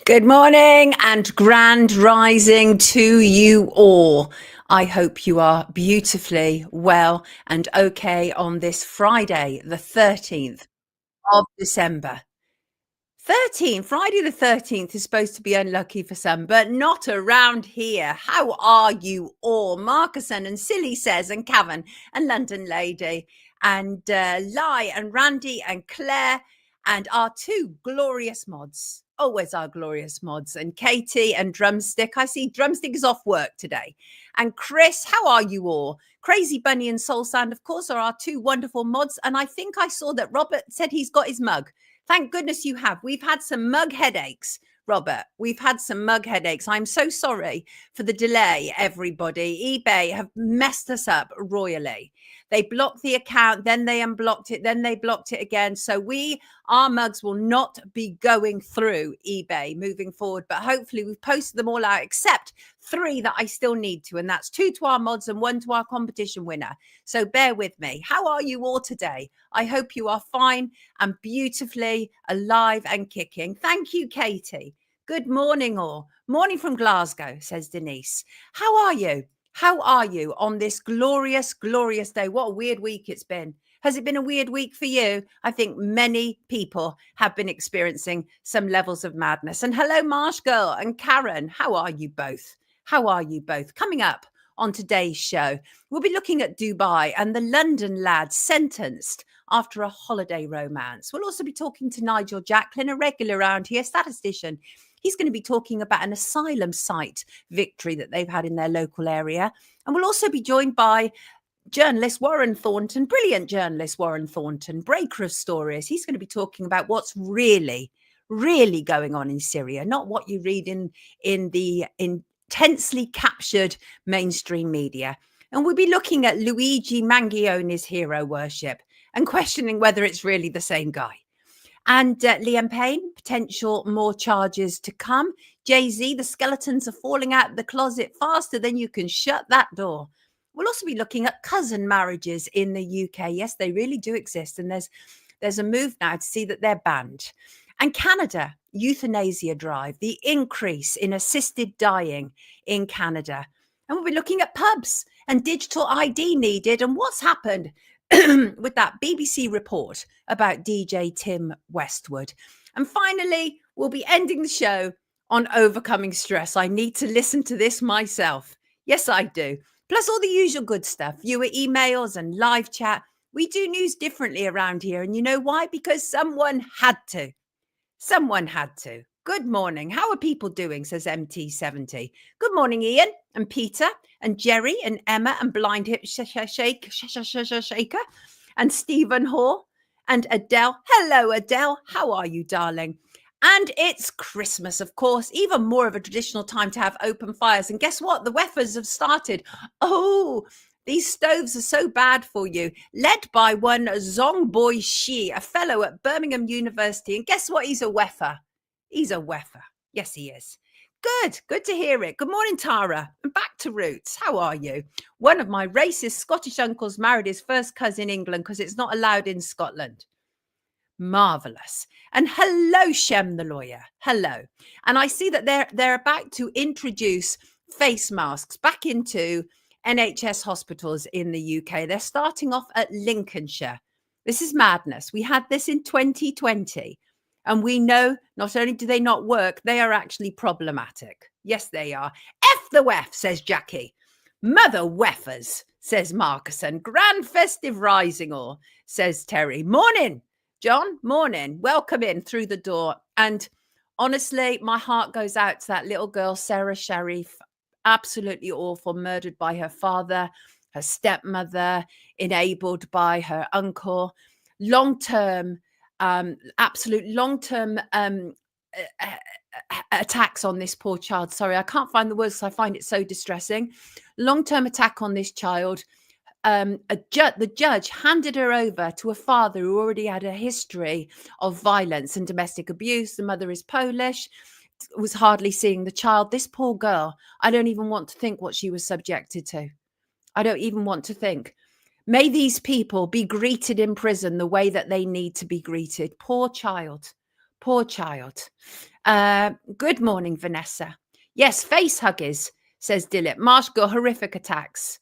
Good morning and grand rising to you all. I hope you are beautifully well and okay on this Friday, the 13th of December. Friday the 13th is supposed to be unlucky for some, but not around here. How are you all? Marcuson and Silly Says and Cavan and London Lady and Lai and Randy and Claire and our two glorious mods. Always our glorious mods. And Katie and Drumstick. I see Drumstick is off work today. And Chris, how are you all? Crazy Bunny and Soul Sand, of course, are our two wonderful mods. And I think I saw that Robert said he's got his mug. Thank goodness you have. We've had some mug headaches, Robert. We've had some mug headaches. I'm so sorry for the delay, everybody. eBay have messed us up royally. They blocked the account, then they unblocked it, then they blocked it again. So our mugs will not be going through eBay moving forward. But hopefully we've posted them all out, except 3 that I still need to. And that's 2 to our mods and 1 to our competition winner. So bear with me. How are you all today? I hope you are fine and beautifully alive and kicking. Thank you, Katie. Good morning, all. Morning from Glasgow, says Denise. How are you? How are you on this glorious, glorious day? What a weird week it's been. Has it been a weird week for you? I think many people have been experiencing some levels of madness. And hello, Marsh Girl and Karen. How are you both? How are you both? Coming up on today's show, we'll be looking at Dubai and the London lad sentenced after a holiday romance. We'll also be talking to Nigel Jacklin, a regular around here, statistician. He's going to be talking about an asylum site victory that they've had in their local area. And we'll also be joined by journalist Warren Thornton, brilliant journalist Warren Thornton, breaker of stories. He's going to be talking about what's really going on in Syria, not what you read in the intensely captured mainstream media. And we'll be looking at Luigi Mangione's hero worship and questioning whether it's really the same guy. And Liam Payne, potential more charges to come. Jay-Z, the skeletons are falling out of the closet faster than you can shut that door. We'll also be looking at cousin marriages in the UK. Yes, they really do exist. And there's a move now to see that they're banned. And Canada, euthanasia drive, the increase in assisted dying in Canada. And we'll be looking at pubs and digital ID needed and what's happened with that BBC report about DJ Tim Westwood. And finally, we'll be ending the show on overcoming stress. I need to listen to this myself. Yes, I do. Plus all the usual good stuff, viewer emails and live chat. We do news differently around here. And you know why? Because someone had to. Someone had to. Good morning. How are people doing? Says MT70. Good morning, Ian and Peter and Jerry and Emma and Blind Hip Shaker and Stephen Hall and Adele. Hello, Adele. How are you, darling? And it's Christmas, of course, even more of a traditional time to have open fires. And guess what? The weffers have started. Oh, these stoves are so bad for you. Led by one Zongboi Shi, a fellow at Birmingham University. And guess what? He's a weffer. He's a weffer. Yes, he is. Good to hear it. Good morning, Tara. And back to roots. How are you? One of my racist Scottish uncles married his first cousin in England because it's not allowed in Scotland. Marvelous. And hello, Shem the lawyer. Hello. And I see that they're about to introduce face masks back into NHS hospitals in the UK. They're starting off at Lincolnshire. This is madness. We had this in 2020. And we know not only do they not work, they are actually problematic. Yes, they are. F the wef, says Jackie. Mother weffers, says Marcuson. Grand festive rising all, says Terry. Morning, John. Morning. Welcome in through the door. And honestly, my heart goes out to that little girl, Sarah Sharif. Absolutely awful, murdered by her father, her stepmother, enabled by her uncle. Long-term attacks on this poor child. Sorry, I can't find the words because I find it so distressing. Long-term attack on this child. The judge handed her over to a father who already had a history of violence and domestic abuse. The mother is Polish, was hardly seeing the child. This poor girl, I don't even want to think what she was subjected to. I don't even want to think. May these people be greeted in prison the way that they need to be greeted. Poor child. Poor child. Good morning, Vanessa. Yes, face huggies, says Dilip. Marsh got horrific attacks.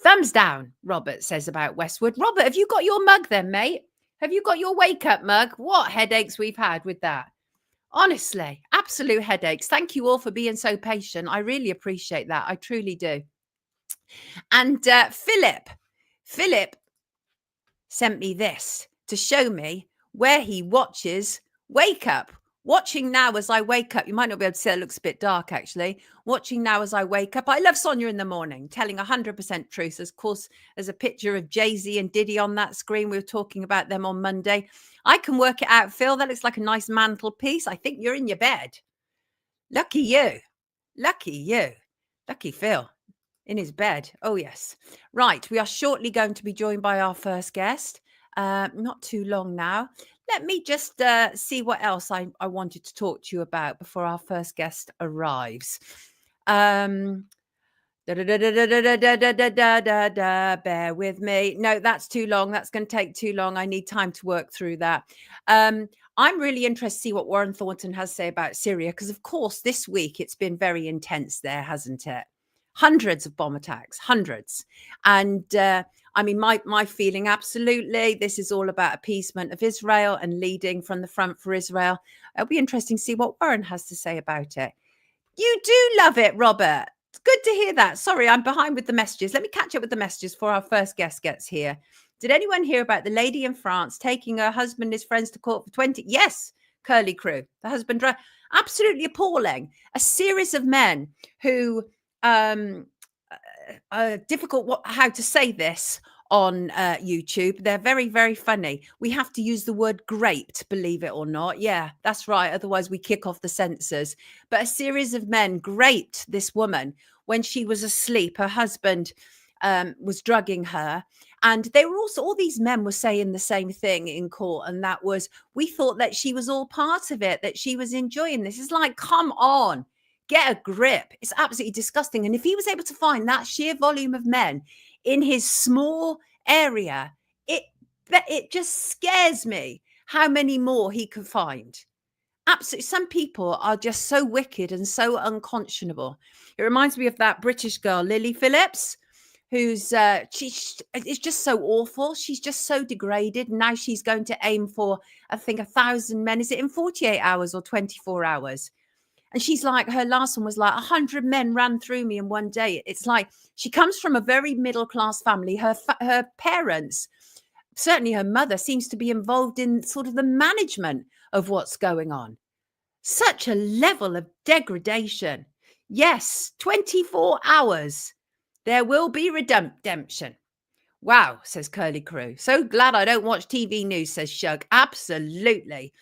Thumbs down, Robert says about Westwood. Robert, have you got your mug then, mate? Have you got your wake-up mug? What headaches we've had with that. Honestly, absolute headaches. Thank you all for being so patient. I really appreciate that. I truly do. And Philip sent me this to show me where he watches Wake Up. Watching now as I wake up. You might not be able to see, it looks a bit dark actually. Watching now as I wake up. I love Sonia in the morning, telling 100% truth. Of course, there's a picture of Jay-Z and Diddy on that screen. We were talking about them on Monday. I can work it out, Phil. That looks like a nice mantelpiece. I think you're in your bed. Lucky you. Lucky you. Lucky Phil. In his bed. Oh, yes. Right. We are shortly going to be joined by our first guest. Not too long now. Let me just see what else I wanted to talk to you about before our first guest arrives. Bear with me. No, that's too long. That's going to take too long. I need time to work through that. I'm really interested to see what Warren Thornton has to say about Syria, because, of course, this week it's been very intense there, hasn't it? Hundreds of bomb attacks, hundreds. And I mean, my feeling, absolutely, this is all about appeasement of Israel and leading from the front for Israel. It'll be interesting to see what Warren has to say about it. You do love it, Robert. It's good to hear that. Sorry, I'm behind with the messages. Let me catch up with the messages before our first guest gets here. Did anyone hear about the lady in France taking her husband and his friends to court for 20? Yes, Curly Crew. The husband, absolutely appalling. A series of men who... difficult how to say this on YouTube. They're very, very funny. We have to use the word graped, believe it or not. Yeah, that's right. Otherwise we kick off the censors. But a series of men graped this woman when she was asleep. Her husband was drugging her. And they were also, all these men were saying the same thing in court. And that was, we thought that she was all part of it, that she was enjoying this. It's like, come on. Get a grip. It's absolutely disgusting. And if he was able to find that sheer volume of men in his small area, it just scares me how many more he could find. Absolutely. Some people are just so wicked and so unconscionable. It reminds me of that British girl, Lily Phillips, who's it's just so awful. She's just so degraded. Now she's going to aim for, I think, 1,000 men. Is it in 48 hours or 24 hours? And she's like, her last one was like 100 men ran through me in one day. It's like she comes from a very middle class family. Her parents, certainly her mother, seems to be involved in sort of the management of what's going on. Such a level of degradation. Yes, 24 hours. There will be redemption. Wow, says Curly Crew. So glad I don't watch TV news, says Shug. Absolutely.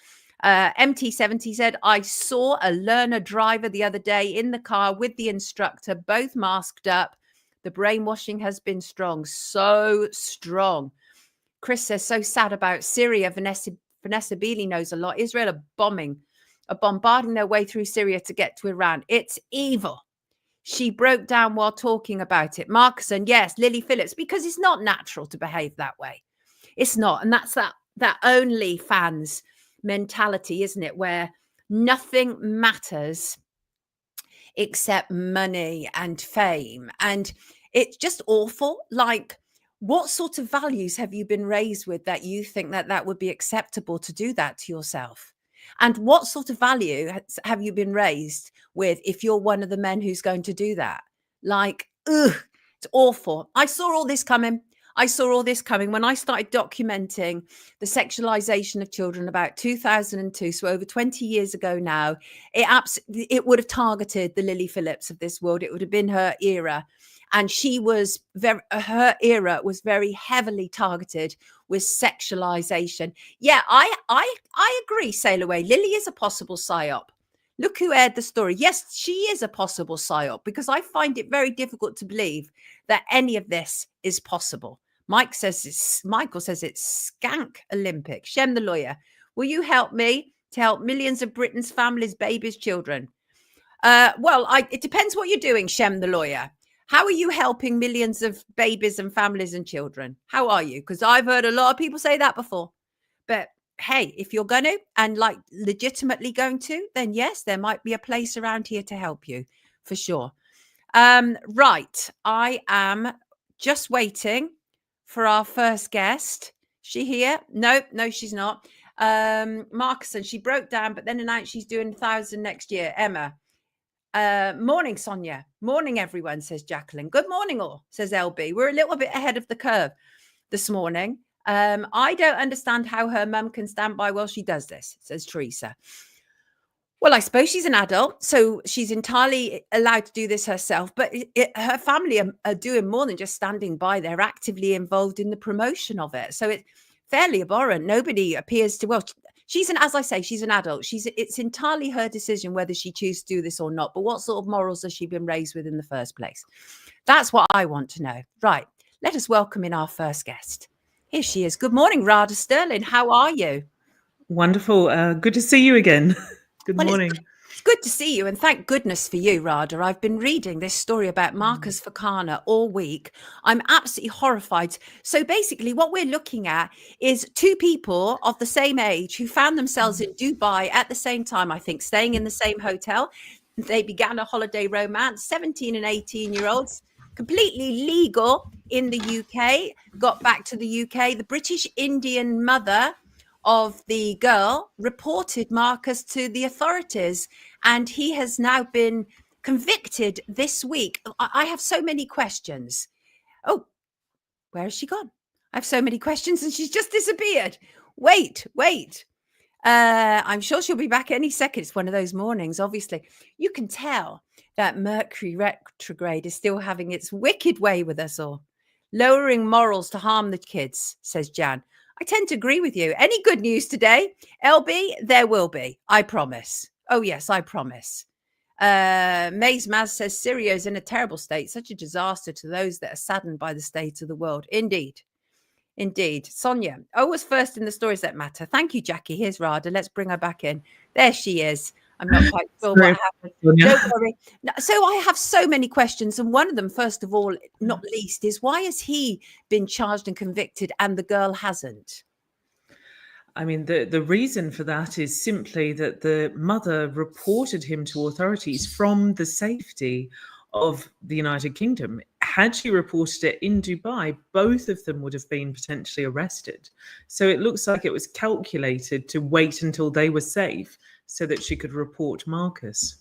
MT70 said, I saw a learner driver the other day in the car with the instructor, both masked up. The brainwashing has been strong, so strong. Chris says, so sad about Syria. Vanessa Bealey knows a lot. Israel are bombarding their way through Syria to get to Iran. It's evil. She broke down while talking about it. Markuson, yes, Lily Phillips, because it's not natural to behave that way. It's not. And that's that only fans mentality, isn't it, where nothing matters except money and fame. And it's just awful. Like, what sort of values have you been raised with that you think that would be acceptable to do that to yourself? And what sort of value have you been raised with if you're one of the men who's going to do that? Like, ugh, it's awful. I saw all this coming. When I started documenting the sexualization of children about 2002, so over 20 years ago now. It would have targeted the Lily Phillips of this world. It would have been her era. And her era was very heavily targeted with sexualization. Yeah, I agree, Sail Away. Lily is a possible psyop. Look who aired the story. Yes, she is a possible psyop, because I find it very difficult to believe that any of this is possible. Michael says it's skank Olympic. Shem the lawyer, will you help me to help millions of Britain's families, babies, children? It depends what you're doing, Shem the lawyer. How are you helping millions of babies and families and children? How are you? Because I've heard a lot of people say that before. But hey, if you're going to and like legitimately going to, then yes, there might be a place around here to help you for sure. Right. I am just waiting for our first guest. She here? No, she's not. Marcusson, she broke down, but then announced she's doing 1,000 next year. Emma. Morning, Sonia. Morning, everyone, says Jacklin. Good morning, all, says LB. We're a little bit ahead of the curve this morning. I don't understand how her mum can stand by while she does this, says Teresa. Well, I suppose she's an adult, so she's entirely allowed to do this herself. But her family are doing more than just standing by. They're actively involved in the promotion of it. So it's fairly abhorrent. Nobody appears to, well, she's as I say, she's an adult. It's entirely her decision whether she chooses to do this or not. But what sort of morals has she been raised with in the first place? That's what I want to know. Right. Let us welcome in our first guest. Here she is. Good morning, Radha Stirling. How are you? Wonderful. Good to see you again. Good morning. It's good to see you, and thank goodness for you, Radha. I've been reading this story about Marcus Fakana all week. I'm absolutely horrified. So basically, what we're looking at is two people of the same age who found themselves in Dubai at the same time, I think, staying in the same hotel. They began a holiday romance, 17 and 18-year-olds, completely legal in the UK, got back to the UK. The British Indian mother of the girl reported Marcus to the authorities, and he has now been convicted this week. I have so many questions. Oh, where has she gone? I have so many questions and she's just disappeared. Wait. I'm sure she'll be back any second. It's one of those mornings, obviously. You can tell that Mercury retrograde is still having its wicked way with us all. Lowering morals to harm the kids, says Jan. I tend to agree with you. Any good news today? LB, there will be. I promise. Oh, yes, I promise. Maze Maz says Syria is in a terrible state. Such a disaster to those that are saddened by the state of the world. Indeed. Sonia, always first in the stories that matter. Thank you, Jackie. Here's Radha. Let's bring her back in. There she is. I'm not quite sure what happened. Don't worry. So I have so many questions. And one of them, first of all, not least, is why has he been charged and convicted and the girl hasn't? I mean, the reason for that is simply that the mother reported him to authorities from the safety of the United Kingdom. Had she reported it in Dubai, both of them would have been potentially arrested. So it looks like it was calculated to wait until they were safe so that she could report Marcus.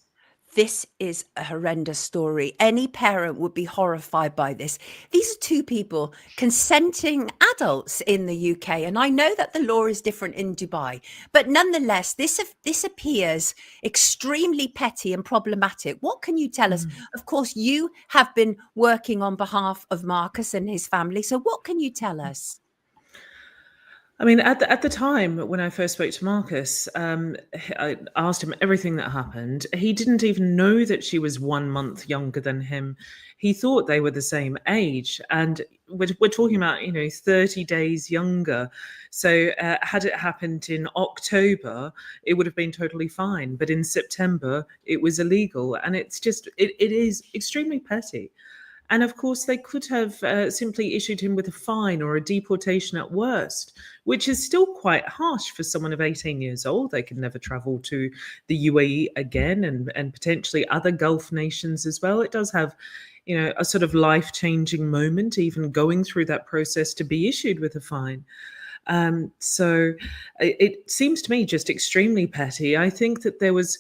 This is a horrendous story. Any parent would be horrified by this. These are two people, consenting adults in the UK. And I know that the law is different in Dubai, but nonetheless, this appears extremely petty and problematic. What can you tell us? Of course, you have been working on behalf of Marcus and his family. So what can you tell us? I mean, at the time when I first spoke to Marcus, I asked him everything that happened. He didn't even know that she was 1 month younger than him. He thought they were the same age. And we're talking about, 30 days younger. So had it happened in October, it would have been totally fine. But in September, it was illegal. And it's just, it is extremely petty. And of course, they could have simply issued him with a fine or a deportation at worst, which is still quite harsh for someone of 18 years old. They can never travel to the UAE again and potentially other Gulf nations as well. It does have, a sort of life-changing moment, even going through that process to be issued with a fine. So it seems to me just extremely petty. I think that there was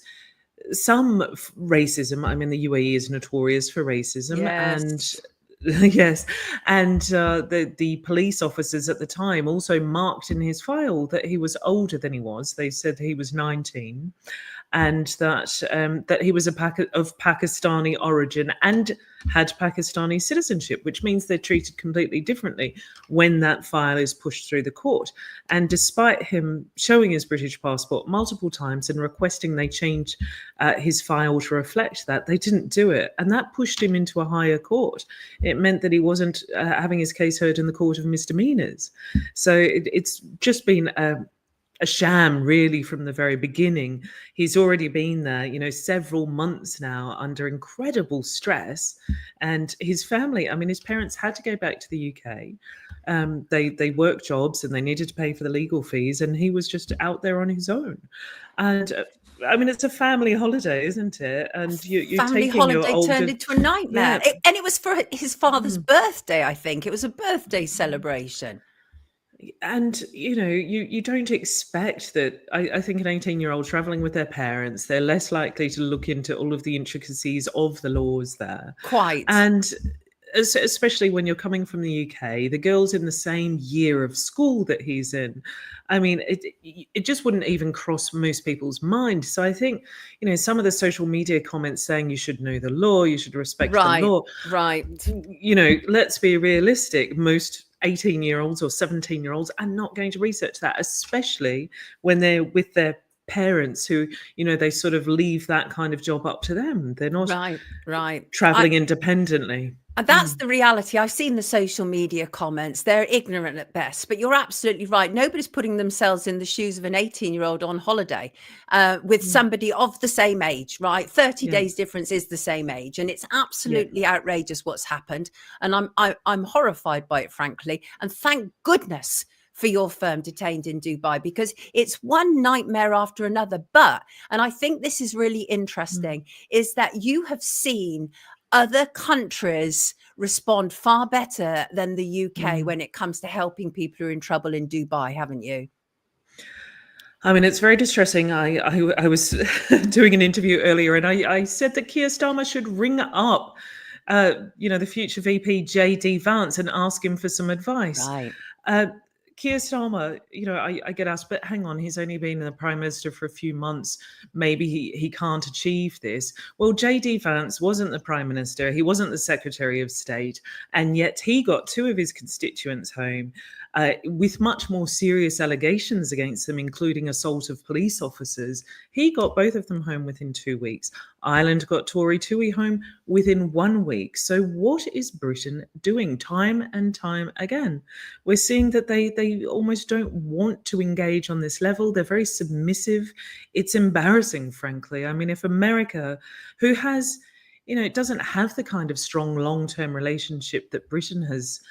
some racism. I mean, the UAE is notorious for racism, Yes. and yes, and the police officers at the time also marked in his file that he was older than he was. They said he was 19, and that he was of Pakistani origin and had Pakistani citizenship, which means they're treated completely differently when that file is pushed through the court. And despite him showing his British passport multiple times and requesting they change his file to reflect that, they didn't do it. And that pushed him into a higher court. It meant that he wasn't having his case heard in the court of misdemeanors. So it's just been a sham really from the very beginning. He's already been there, several months now under incredible stress. And his family, I mean, his parents had to go back to the UK. They worked jobs and they needed to pay for the legal fees, and he was just out there on his own. And I mean, it's a family holiday, isn't it? And you're Family taking your holiday turned older, into a nightmare. yeah. And it was for his father's birthday, I think. It was a birthday celebration. And you don't expect that. I think an 18-year-old traveling with their parents, they're less likely to look into all of the intricacies of the laws there. Quite. And especially when you're coming from the UK, the girl's in the same year of school that he's in. I mean, it just wouldn't even cross most people's mind. So I think, some of the social media comments saying you should know the law, you should respect the law. Right. Let's be realistic. Most 18-year-olds or 17-year-olds are not going to research that, especially when they're with their parents who, they sort of leave that kind of job up to them. They're not traveling independently. That's the reality. I've seen the social media comments. They're ignorant at best, but you're absolutely right. Nobody's putting themselves in the shoes of an 18-year-old on holiday with somebody of the same age, right? 30 days difference is the same age. And it's absolutely outrageous what's happened. And I'm horrified by it, frankly. And thank goodness for your firm detained in Dubai, because it's one nightmare after another. And I think this is really interesting, is that you have seen other countries respond far better than the UK when it comes to helping people who are in trouble in Dubai, haven't you? I mean, it's very distressing. I was doing an interview earlier, and I said that Keir Starmer should ring up, the future VP JD Vance and ask him for some advice. Right. Keir Starmer, I get asked, but hang on, he's only been the Prime Minister for a few months. Maybe he can't achieve this. Well, JD Vance wasn't the Prime Minister. He wasn't the Secretary of State. And yet he got two of his constituents home with much more serious allegations against them, including assault of police officers. He got both of them home within 2 weeks. Ireland got Tory Tui home within 1 week. So what is Britain doing time and time again? We're seeing that they almost don't want to engage on this level. They're very submissive. It's embarrassing, frankly. I mean, if America, who has, it doesn't have the kind of strong long-term relationship that Britain has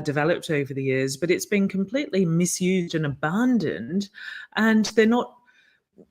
developed over the years, but it's been completely misused and abandoned, and they're not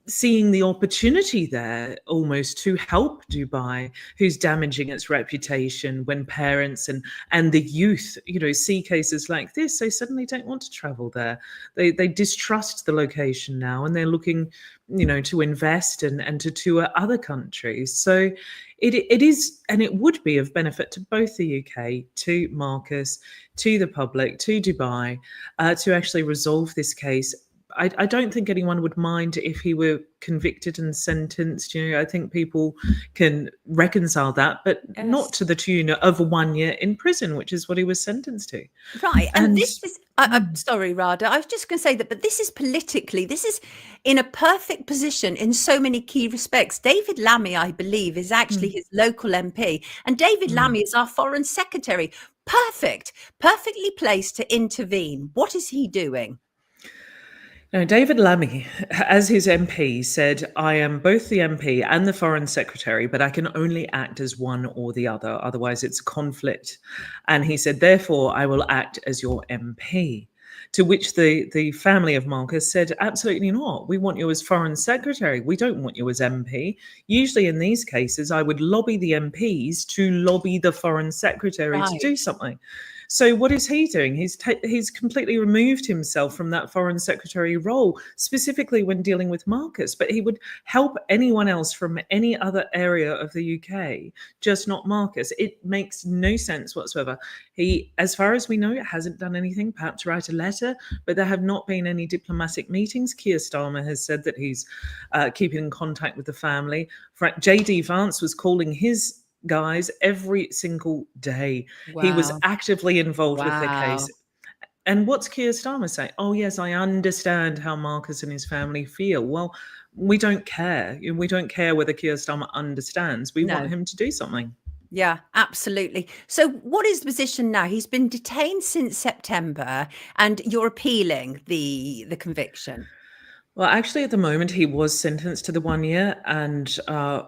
seeing the opportunity there almost to help Dubai, who's damaging its reputation. When parents and the youth, see cases like this, they suddenly don't want to travel there. They distrust the location now, and they're looking, to invest and to tour other countries. So it is, and it would be of benefit to both the UK, to Marcus, to the public, to Dubai, to actually resolve this case. I don't think anyone would mind if he were convicted and sentenced. I think people can reconcile that, but not to the tune of 1 year in prison, which is what he was sentenced to. Right. And this is, I'm sorry, Radha, I was just going to say that, but this is politically, this is in a perfect position in so many key respects. David Lammy, I believe, is actually his local MP, and David Lammy is our Foreign Secretary. Perfectly placed to intervene. What is he doing? Now, David Lammy, as his MP, said, I am both the MP and the Foreign Secretary, but I can only act as one or the other. Otherwise, it's a conflict. And he said, therefore, I will act as your MP. To which the family of Marcus said, absolutely not. We want you as Foreign Secretary. We don't want you as MP. Usually in these cases, I would lobby the MPs to lobby the Foreign Secretary to do something. So what is he doing? He's completely removed himself from that Foreign Secretary role, specifically when dealing with Marcus. But he would help anyone else from any other area of the UK, just not Marcus. It makes no sense whatsoever. He, as far as we know, hasn't done anything, perhaps write a letter, but there have not been any diplomatic meetings. Keir Starmer has said that he's keeping in contact with the family. JD Vance was calling his guys every single day. Wow. He was actively involved with the case. And what's Keir Starmer saying? Oh, yes, I understand how Marcus and his family feel. Well, we don't care. We don't care whether Keir Starmer understands. We want him to do something. Yeah, absolutely. So what is the position now? He's been detained since September, and you're appealing the conviction. Well, actually, at the moment, he was sentenced to the 1 year, and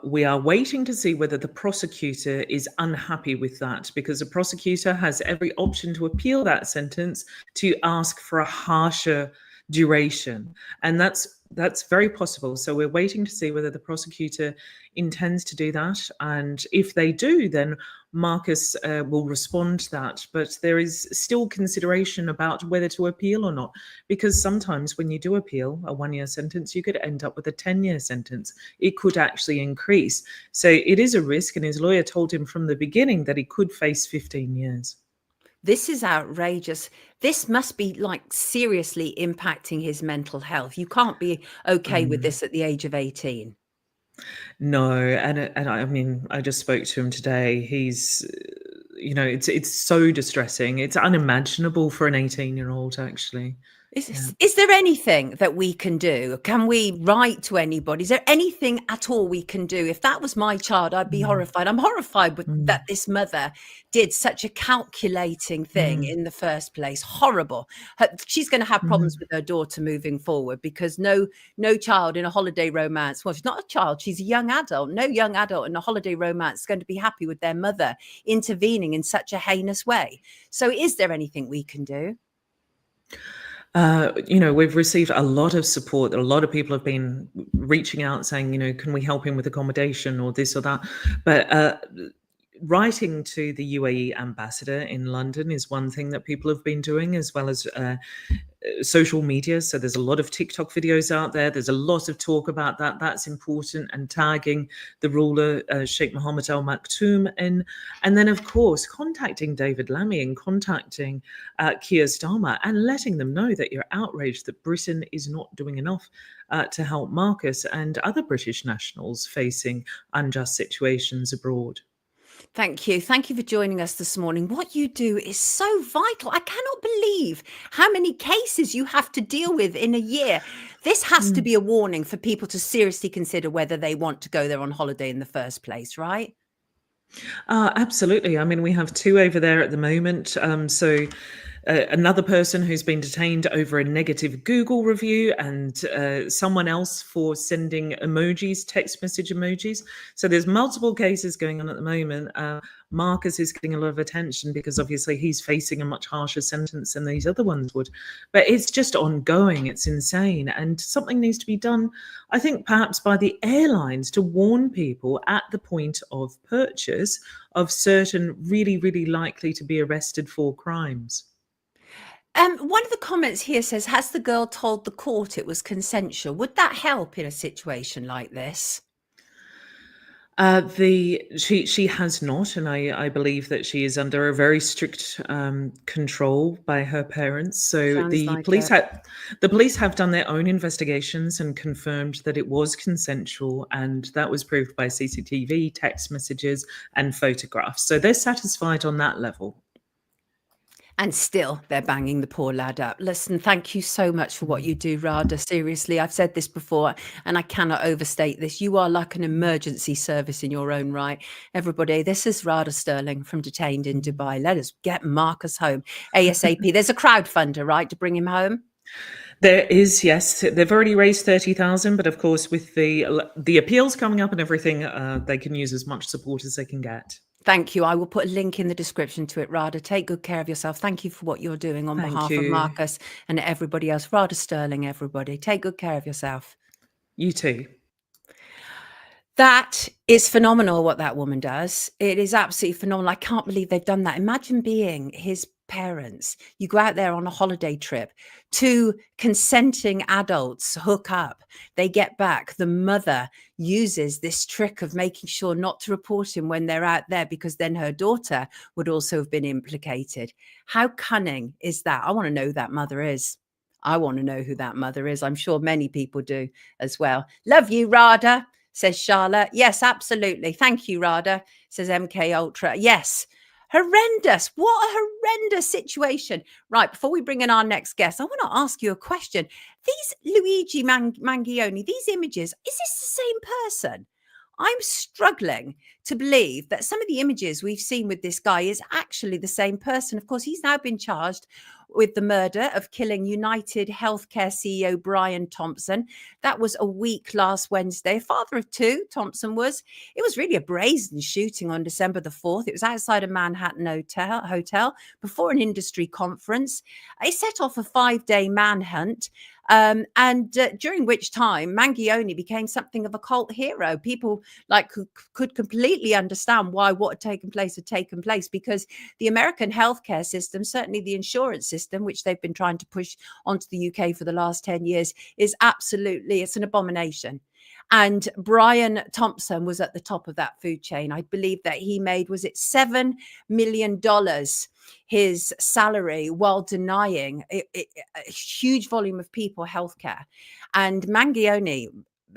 we are waiting to see whether the prosecutor is unhappy with that, because the prosecutor has every option to appeal that sentence to ask for a harsher duration, and that's very possible. So we're waiting to see whether the prosecutor intends to do that, and if they do, then Marcus will respond to that. But there is still consideration about whether to appeal or not, because sometimes when you do appeal a 1 year sentence, you could end up with a 10-year sentence. It could actually increase. So it is a risk, and his lawyer told him from the beginning that he could face 15 years. This is outrageous. This must be like seriously impacting his mental health. You can't be okay with Mm. this at the age of 18. No, and I mean, I just spoke to him today. He's, it's so distressing. It's unimaginable for an 18-year-old, actually. Yeah. Is there anything that we can do? Can we write to anybody? Is there anything at all we can do? If that was my child, I'd be Mm, horrified. I'm horrified with mm, that this mother did such a calculating thing mm, in the first place. Horrible. She's going to have problems mm, with her daughter moving forward, because no child in a holiday romance, well, she's not a child, she's a young adult. No young adult in a holiday romance is going to be happy with their mother intervening in such a heinous way. So is there anything we can do? We've received a lot of support. A lot of people have been reaching out saying, can we help him with accommodation or this or that? But writing to the UAE ambassador in London is one thing that people have been doing, as well as social media. So there's a lot of TikTok videos out there. There's a lot of talk about that. That's important, and tagging the ruler, Sheikh Mohammed Al Maktoum, and then of course contacting David Lammy and contacting Keir Starmer and letting them know that you're outraged that Britain is not doing enough to help Marcus and other British nationals facing unjust situations abroad. Thank you. Thank you for joining us this morning. What you do is so vital. I cannot believe how many cases you have to deal with in a year. This has to Mm. be a warning for people to seriously consider whether they want to go there on holiday in the first place, right? Absolutely. I mean, we have two over there at the moment. Another person who's been detained over a negative Google review, and someone else for sending emojis, text message emojis. So there's multiple cases going on at the moment. Marcus is getting a lot of attention because obviously he's facing a much harsher sentence than these other ones would. But it's just ongoing. It's insane. And something needs to be done, I think, perhaps by the airlines, to warn people at the point of purchase of certain really, really likely to be arrested for crimes. One of the comments here says, has the girl told the court it was consensual? Would that help in a situation like this? She has not, and I believe that she is under a very strict control by her parents. So Sounds like it. the police have done their own investigations and confirmed that it was consensual, and that was proved by CCTV, text messages, and photographs. So they're satisfied on that level. And still, they're banging the poor lad up. Listen, thank you so much for what you do, Radha. Seriously, I've said this before, and I cannot overstate this. You are like an emergency service in your own right. Everybody, this is Radha Stirling from Detained in Dubai. Let us get Marcus home ASAP. There's a crowdfunder, right, to bring him home? There is, yes. They've already raised 30,000, but of course, with the appeals coming up and everything, they can use as much support as they can get. Thank you. I will put a link in the description to it, Radha. Take good care of yourself. Thank you for what you're doing on Thank behalf of you. Marcus and everybody else. Radha Stirling, everybody. Take good care of yourself. You too. That is phenomenal what that woman does. It is absolutely phenomenal. I can't believe they've done that. Imagine being his parents. You go out there on a holiday trip, two consenting adults hook up. They get back. The mother uses this trick of making sure not to report him when they're out there, because then her daughter would also have been implicated. How cunning is that? I want to know who that mother is. I want to know who that mother is. I'm sure many people do as well. Love you, Radha, says Charlotte. Yes, absolutely. Thank you, Radha, says MK Ultra. Yes. Horrendous. What a horrendous situation. Right, before we bring in our next guest, I want to ask you a question. These Luigi Mangione, these images, is this the same person? I'm struggling to believe that some of the images we've seen with this guy is actually the same person. Of course, he's now been charged with the murder of killing United Healthcare CEO Brian Thompson. That was a week last Wednesday. Father of two, Thompson was. It was really a brazen shooting on December the 4th. It was outside a Manhattan hotel before an industry conference. It set off a 5-day manhunt. During which time Mangione became something of a cult hero. People could completely understand why what had taken place, because the American healthcare system, certainly the insurance system, which they've been trying to push onto the UK for the last 10 years, is it's an abomination. And Brian Thompson was at the top of that food chain. I believe that he made, was it $7 million his salary while denying a huge volume of people healthcare. And Mangione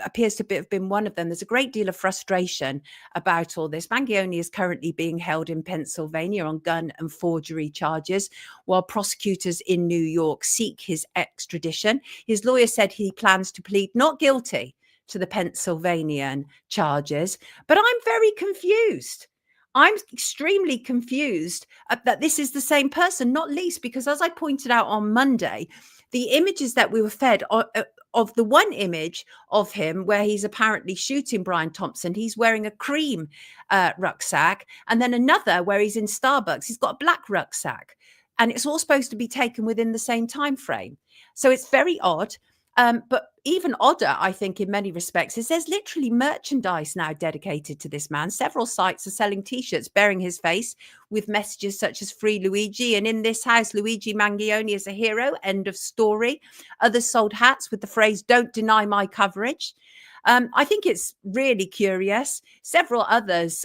appears to have been one of them. There's a great deal of frustration about all this. Mangione is currently being held in Pennsylvania on gun and forgery charges, while prosecutors in New York seek his extradition. His lawyer said he plans to plead not guilty to the Pennsylvanian charges, but I'm very confused. I'm extremely confused that this is the same person, not least because, as I pointed out on Monday, the images that we were fed of the one image of him where he's apparently shooting Brian Thompson, he's wearing a cream rucksack, and then another where he's in Starbucks, he's got a black rucksack, and it's all supposed to be taken within the same time frame. So it's very odd. But even odder, I think, in many respects, is there's literally merchandise now dedicated to this man. Several sites are selling T-shirts bearing his face with messages such as "Free Luigi," and "In this house, Luigi Mangione is a hero, end of story." Others sold hats with the phrase "Don't deny my coverage." I think it's really curious. Several others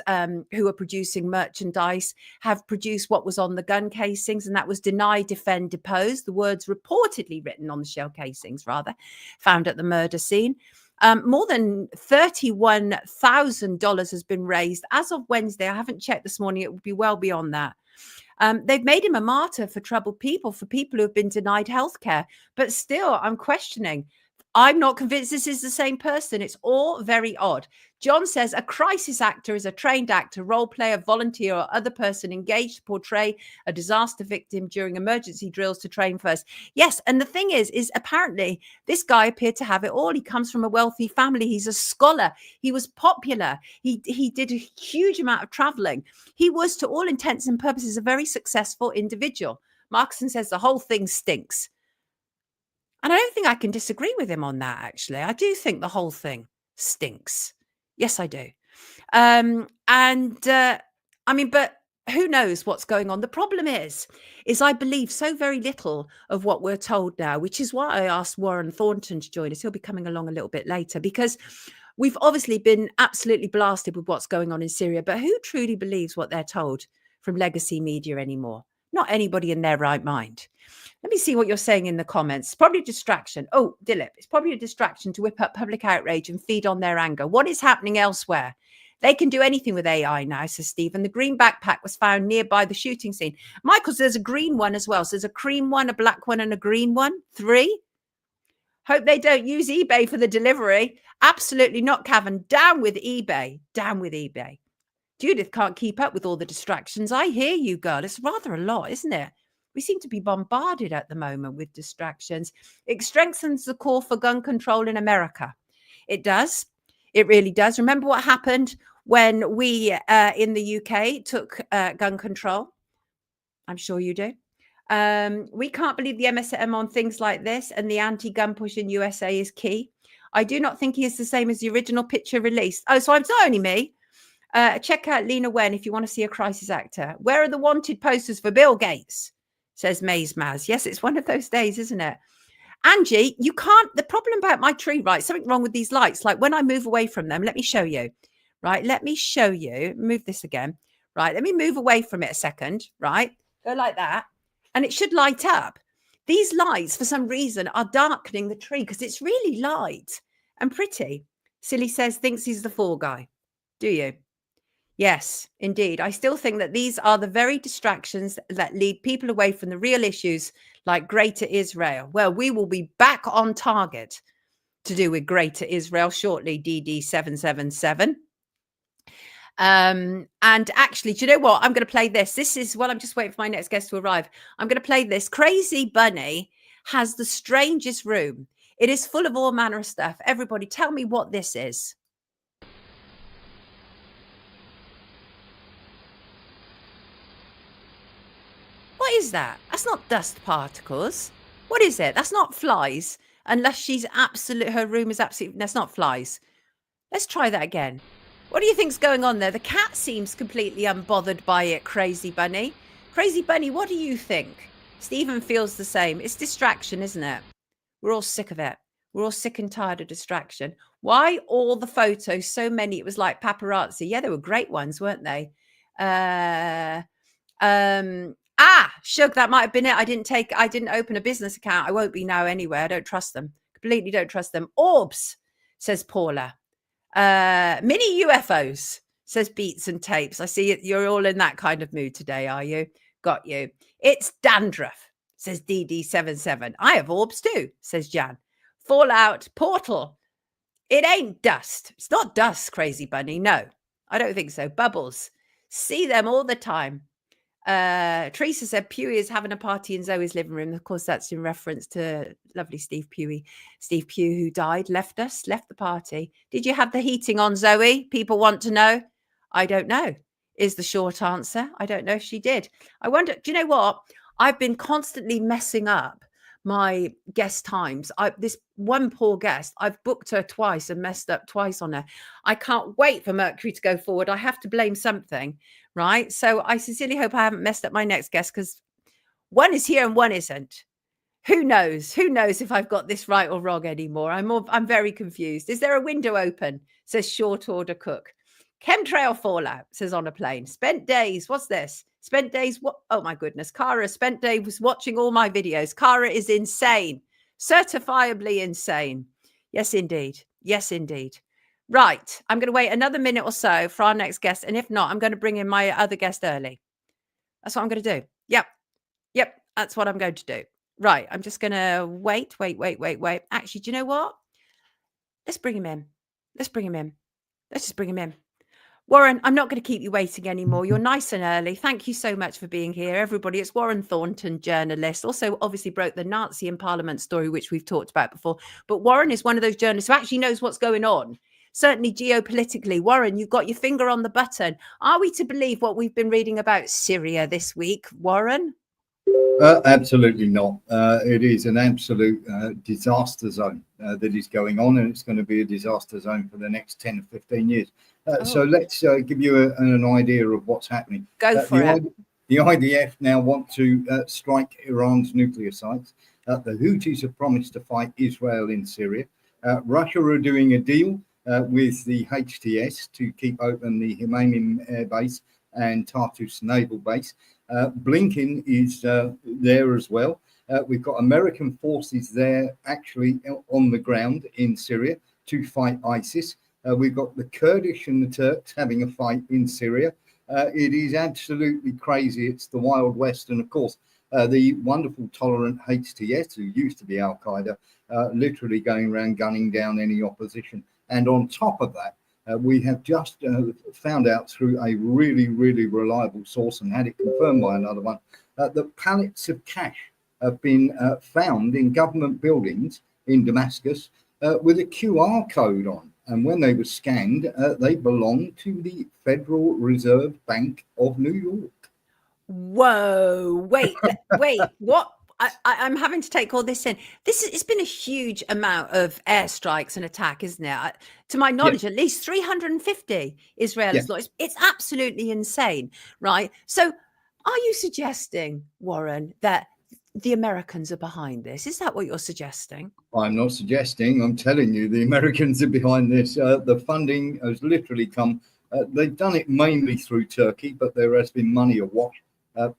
who are producing merchandise have produced what was on the gun casings, and that was "Deny, Defend, Depose." The words reportedly written on the shell casings, rather, found at the murder scene. More than $31,000 has been raised as of Wednesday. I haven't checked this morning. It would be well beyond that. They've made him a martyr for troubled people, for people who have been denied healthcare. But still, I'm questioning. I'm not convinced this is the same person. It's all very odd. John says a crisis actor is a trained actor, role player, volunteer, or other person engaged to portray a disaster victim during emergency drills to train first. Yes, and the thing is apparently this guy appeared to have it all. He comes from a wealthy family. He's a scholar. He was popular. He did a huge amount of traveling. He was, to all intents and purposes, a very successful individual. Markson says the whole thing stinks. And I don't think I can disagree with him on that, actually. I do think the whole thing stinks. Yes, I do. But who knows what's going on? The problem is I believe so very little of what we're told now, which is why I asked Warren Thornton to join us. He'll be coming along a little bit later, because we've obviously been absolutely blasted with what's going on in Syria. But who truly believes what they're told from legacy media anymore? Not anybody in their right mind. Let me see what you're saying in the comments. It's probably a distraction. Oh, Dilip, it's probably a distraction to whip up public outrage and feed on their anger. What is happening elsewhere? They can do anything with AI now, says Stephen. The green backpack was found nearby the shooting scene. Michael, there's a green one as well. So there's a cream one, a black one, and a green one. 3. Hope they don't use eBay for the delivery. Absolutely not, Cavan. Down with eBay. Down with eBay. Judith can't keep up with all the distractions. I hear you, girl. It's rather a lot, isn't it? We seem to be bombarded at the moment with distractions. It strengthens the call for gun control in America. It does. It really does. Remember what happened when we in the UK took gun control? I'm sure you do. We can't believe the MSM on things like this, and the anti-gun push in USA is key. I do not think he is the same as the original picture released. Oh, so it's not only me. Check out Lena Wen if you want to see a crisis actor. Where are the wanted posters for Bill Gates? Says Maze Maz. Yes, it's one of those days, isn't it? Angie, you can't. The problem about my tree, right? Something wrong with these lights. Like when I move away from them, let me show you. Right? Let me show you. Move this again. Right? Let me move away from it a second. Right? Go like that. And it should light up. These lights, for some reason, are darkening the tree because it's really light and pretty. Silly says, thinks he's the fall guy. Do you? Yes, indeed. I still think that these are the very distractions that lead people away from the real issues like Greater Israel. Well, we will be back on target to do with Greater Israel shortly, DD777. And actually, do you know what? I'm going to play this. This is while I'm just waiting for my next guest to arrive. I'm going to play this. Crazy Bunny has the strangest room. It is full of all manner of stuff. Everybody, tell me what this is. What is that? That's not dust particles. What is it? That's not flies. Unless she's her room is absolutely, that's not flies. Let's try that again. What do you think's going on there? The cat seems completely unbothered by it, Crazy Bunny. Crazy Bunny, what do you think? Stephen feels the same. It's distraction, isn't it? We're all sick of it. We're all sick and tired of distraction. Why all the photos? So many. It was like paparazzi. Yeah, they were great ones, weren't they? Shug, that might have been it. I didn't open a business account. I won't be now anyway. I don't trust them. Completely don't trust them. Orbs, says Paula. Mini UFOs, says Beats and Tapes. I see it. You're all in that kind of mood today, are you? Got you. It's dandruff, says DD77. I have orbs too, says Jan. Fallout Portal. It ain't dust. It's not dust, Crazy Bunny. No, I don't think so. Bubbles. See them all the time. Teresa said Pewey is having a party in Zoe's living room. Of course, that's in reference to lovely Steve Pewey. Steve Pugh, who died, left the party. Did you have the heating on, Zoe? People want to know. I don't know, is the short answer. I don't know if she did. I wonder, do you know what? I've been constantly messing up my guest times. This one poor guest, I've booked her twice and messed up twice on her. I can't wait for Mercury to go forward. I have to blame something, right? So I sincerely hope I haven't messed up my next guest, because one is here and one isn't. Who knows? Who knows if I've got this right or wrong anymore? I'm very confused. Is there a window open? Says Short Order Cook. Chemtrail fallout, says On a Plane. Spent days. What's this? Spent days. What? Oh my goodness. Cara spent days watching all my videos. Cara is insane. Certifiably insane. Yes, indeed. Yes, indeed. Right. I'm going to wait another minute or so for our next guest. And if not, I'm going to bring in my other guest early. That's what I'm going to do. Yep. That's what I'm going to do. Right. I'm just going to wait. Actually, do you know what? Let's bring him in. Let's just bring him in. Warren, I'm not going to keep you waiting anymore. You're nice and early. Thank you so much for being here, everybody. It's Warren Thornton, journalist. Also, obviously, broke the Nazi in Parliament story, which we've talked about before. But Warren is one of those journalists who actually knows what's going on. Certainly geopolitically. Warren, you've got your finger on the button. Are we to believe what we've been reading about Syria this week, Warren? Absolutely not. It is an absolute disaster zone that is going on, and it's going to be a disaster zone for the next 10 or 15 years. So let's give you an idea of what's happening. Go for it. The IDF now want to strike Iran's nuclear sites. The Houthis have promised to fight Israel in Syria. Russia are doing a deal with the HTS to keep open the Himeinim Air Base and Tartus Naval Base. Blinken is there as well. We've got American forces there actually on the ground in Syria to fight ISIS. We've got the Kurdish and the Turks having a fight in Syria. It is absolutely crazy. It's the Wild West. And of course, the wonderful tolerant HTS, who used to be Al-Qaeda, literally going around gunning down any opposition. And on top of that, we have just found out through a really, really reliable source, and had it confirmed by another one, that pallets of cash have been found in government buildings in Damascus with a QR code on. And when they were scanned, they belonged to the Federal Reserve Bank of New York. Whoa, wait, what? I'm having to take all this in. It's been a huge amount of airstrikes and attack, isn't it? To my knowledge, at least 350 Israelis lost. It's absolutely insane, right? So are you suggesting, Warren, that the Americans are behind this? Is that what you're suggesting? I'm not suggesting. I'm telling you, the Americans are behind this. The funding has literally come. They've done it mainly through Turkey, but there has been money awash.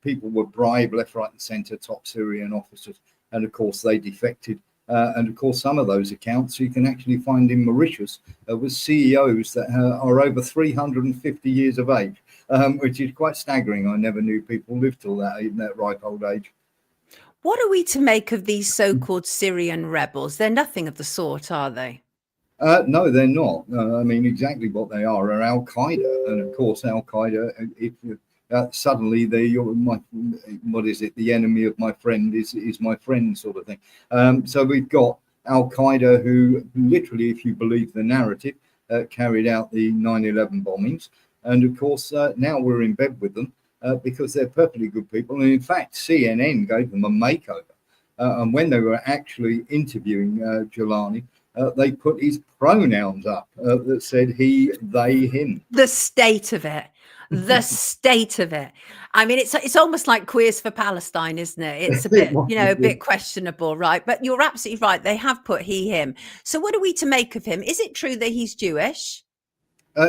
People were bribed left, right, and centre, top Syrian officers, and of course they defected. And of course, some of those accounts you can actually find in Mauritius with CEOs that are over 350 years of age, which is quite staggering. I never knew people lived till that ripe old age. What are we to make of these so-called Syrian rebels? They're nothing of the sort, are they? No, they're not. I mean, exactly what they are Al Qaeda, and of course, Al Qaeda. If suddenly you're my, what is it? The enemy of my friend is my friend, sort of thing. So we've got Al Qaeda, who literally, if you believe the narrative, carried out the 9/11 bombings, and of course now we're in bed with them because they're perfectly good people, and in fact, CNN gave them a makeover, and when they were actually interviewing Jilani. They put his pronouns up that said he, they, him. The state of it. The state of it. I mean, it's almost like Queers for Palestine, isn't it? It's a bit, a bit questionable, right? But you're absolutely right. They have put he, him. So what are we to make of him? Is it true that he's Jewish?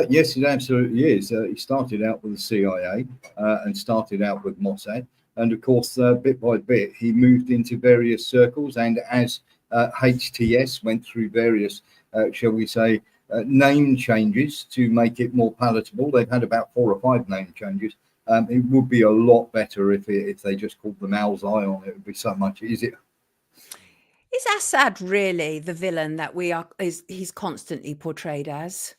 Yes, it absolutely is. He started out with the CIA and started out with Mossad. And of course, bit by bit, he moved into various circles. And as HTS went through various, shall we say, name changes to make it more palatable. They've had about 4 or 5 name changes. It would be a lot better if they just called them Al Zion. It would be so much easier. Is Assad really the villain that he's constantly portrayed as?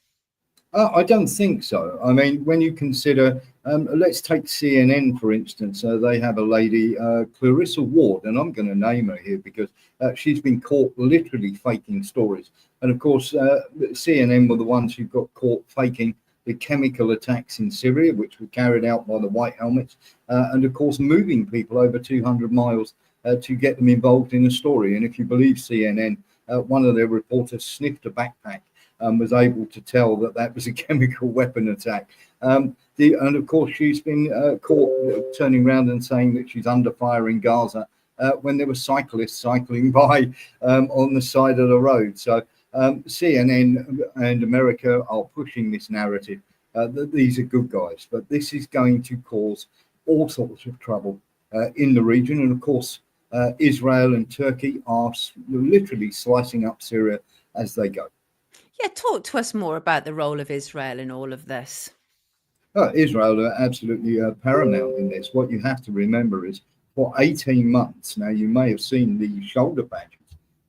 I don't think so. I mean, when you consider, let's take CNN, for instance. They have a lady, Clarissa Ward, and I'm going to name her here because she's been caught literally faking stories. And of course, CNN were the ones who got caught faking the chemical attacks in Syria, which were carried out by the White Helmets, and of course, moving people over 200 miles to get them involved in a story. And if you believe CNN, one of their reporters sniffed a backpack and was able to tell that was a chemical weapon attack. And of course, she's been caught turning around and saying that she's under fire in Gaza when there were cyclists cycling by on the side of the road. So CNN and America are pushing this narrative that these are good guys, but this is going to cause all sorts of trouble in the region. And of course, Israel and Turkey are literally slicing up Syria as they go. Yeah, talk to us more about the role of Israel in all of this. Israel are absolutely paramount in this. What you have to remember is for 18 months, now you may have seen the shoulder badges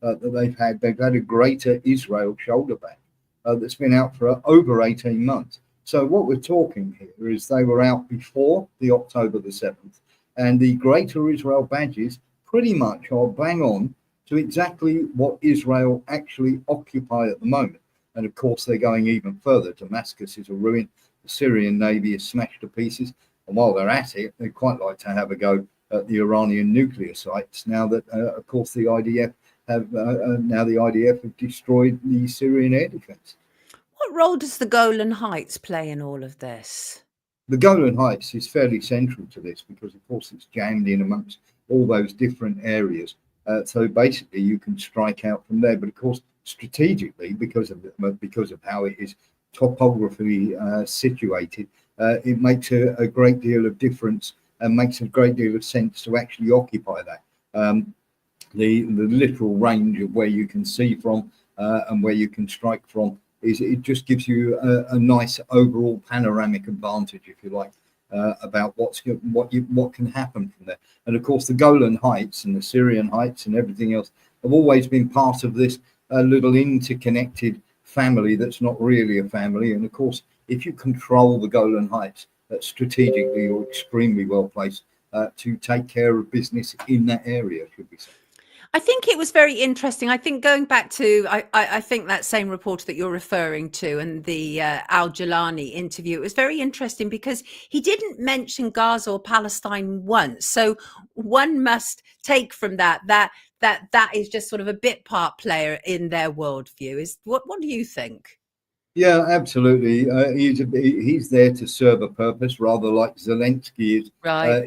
that they've had. They've had a Greater Israel shoulder badge that's been out for over 18 months. So what we're talking here is they were out before the October the 7th, and the Greater Israel badges pretty much are bang on to exactly what Israel actually occupy at the moment. And of course, they're going even further. Damascus is a ruin. The Syrian Navy is smashed to pieces. And while they're at it, they'd quite like to have a go at the Iranian nuclear sites. Now that, of course, the IDF have destroyed the Syrian air defense. What role does the Golan Heights play in all of this? The Golan Heights is fairly central to this because, of course, it's jammed in amongst all those different areas. So basically, you can strike out from there. But of course, strategically, because of how it is topographically situated, it makes a great deal of difference and makes a great deal of sense to actually occupy that. The literal range of where you can see from and where you can strike from it just gives you a nice overall panoramic advantage, if you like, about what can happen from there. And of course, the Golan Heights and the Syrian Heights and everything else have always been part of this little interconnected family that's not really a family. And of course, if you control the Golan Heights, strategically you're extremely well placed to take care of business in that area, should we say. I think it was very interesting. I think going back to, I think that same reporter that you're referring to and the Al Jilani interview, it was very interesting because he didn't mention Gaza or Palestine once. So one must take from that is just sort of a bit part player in their worldview. What do you think? Yeah, absolutely. He's there to serve a purpose, rather like Zelensky is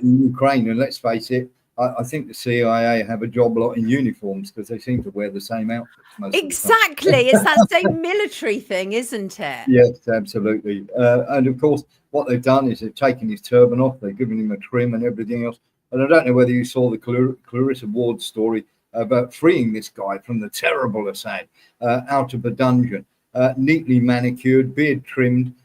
in Ukraine. And let's face it, I think the CIA have a job lot in uniforms because they seem to wear the same outfits. Exactly. It's that same military thing, isn't it? Yes, absolutely. And of course, what they've done is they've taken his turban off, they've given him a trim and everything else. And I don't know whether you saw the Clarissa Ward story about freeing this guy from the terrible Assad out of a dungeon, neatly manicured, beard trimmed.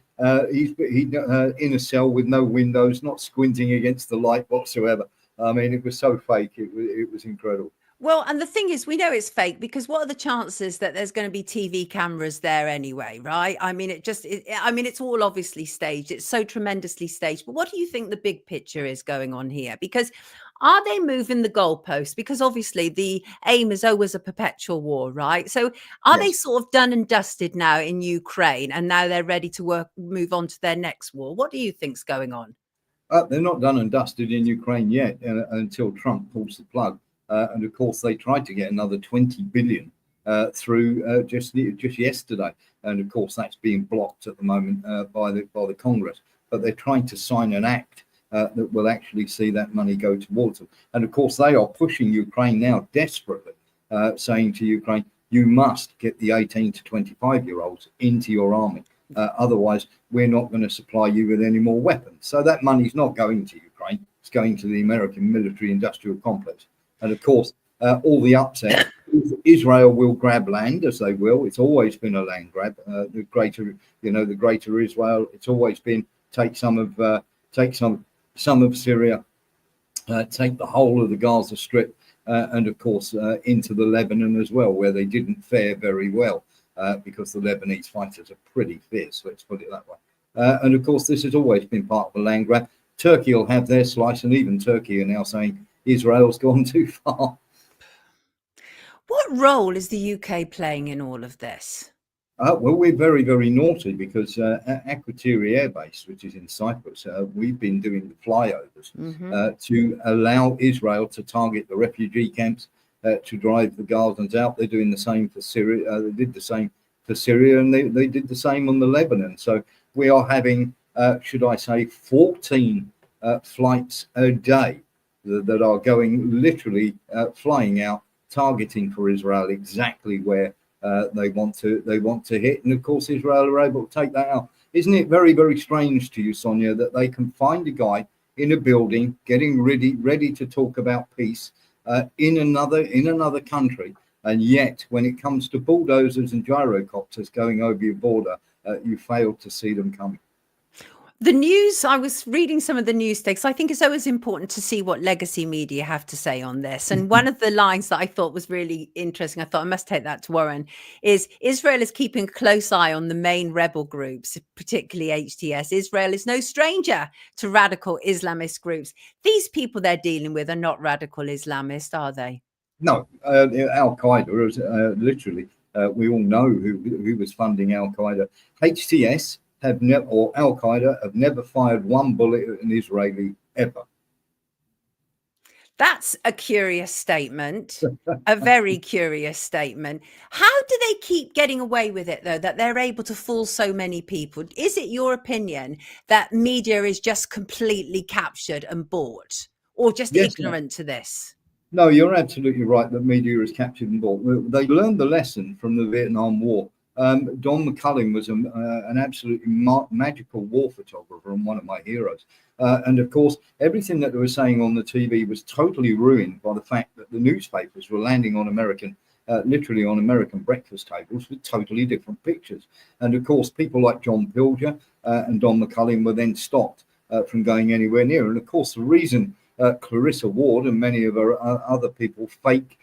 He's in a cell with no windows, not squinting against the light whatsoever. I mean, it was so fake. It was incredible. Well, and the thing is, we know it's fake because what are the chances that there's going to be TV cameras there anyway, right? I mean, I mean, it's all obviously staged. It's so tremendously staged. But what do you think the big picture is going on here? Because are they moving the goalposts? Because obviously the aim is always a perpetual war, right? So are they Yes. sort of done and dusted now in Ukraine and now they're ready to move on to their next war? What do you think's going on? They're not done and dusted in Ukraine yet until Trump pulls the plug. And of course, they tried to get another 20 billion through just yesterday, and of course that's being blocked at the moment by the Congress. But they're trying to sign an act that will actually see that money go towards them. And of course, they are pushing Ukraine now desperately, saying to Ukraine, you must get the 18 to 25-year-olds into your army. Otherwise, we're not going to supply you with any more weapons. So that money's not going to Ukraine. It's going to the American military-industrial complex. And of course, all the upset, Israel will grab land, as they will. It's always been a land grab. The greater Israel. It's always been take some of Syria, take the whole of the Gaza Strip, and of course into the Lebanon as well, where they didn't fare very well. Because the Lebanese fighters are pretty fierce, let's put it that way. And of course, this has always been part of the land grab. Turkey will have their slice, and even Turkey are now saying Israel's gone too far. What role is the UK playing in all of this? Well, we're very, very naughty because at Akrotiri Air Base, which is in Cyprus, we've been doing the flyovers to allow Israel to target the refugee camps, to drive the Gazans out. They're doing the same for Syria. They did the same for Syria, and they did the same on the Lebanon. So we are having, should I say, 14 flights a day that are going literally flying out, targeting for Israel exactly where they want to hit. And of course, Israel are able to take that out. Isn't it very, very strange to you, Sonia, that they can find a guy in a building getting ready to talk about peace in another country, and yet when it comes to bulldozers and gyrocopters going over your border, you fail to see them coming. The news, I was reading some of the news takes. I think it's always important to see what legacy media have to say on this. And one of the lines that I thought was really interesting, I thought I must take that to Warren, is Israel is keeping a close eye on the main rebel groups, particularly HTS. Israel is no stranger to radical Islamist groups. These people they're dealing with are not radical Islamist, are they? No, Al-Qaeda is literally, we all know who was funding Al-Qaeda. HTS or Al-Qaeda have never fired one bullet at an Israeli ever. That's a curious statement, a very curious statement. How do they keep getting away with it, though, that they're able to fool so many people? Is it your opinion that media is just completely captured and bought, or just ignorant to this? No, you're absolutely right that media is captured and bought. They learned the lesson from the Vietnam War. Don McCullin was an absolutely magical war photographer and one of my heroes. And of course, everything that they were saying on the TV was totally ruined by the fact that the newspapers were landing on literally on American breakfast tables with totally different pictures. And of course, people like John Pilger and Don McCullin were then stopped from going anywhere near. And of course, the reason Clarissa Ward and many of her other people fake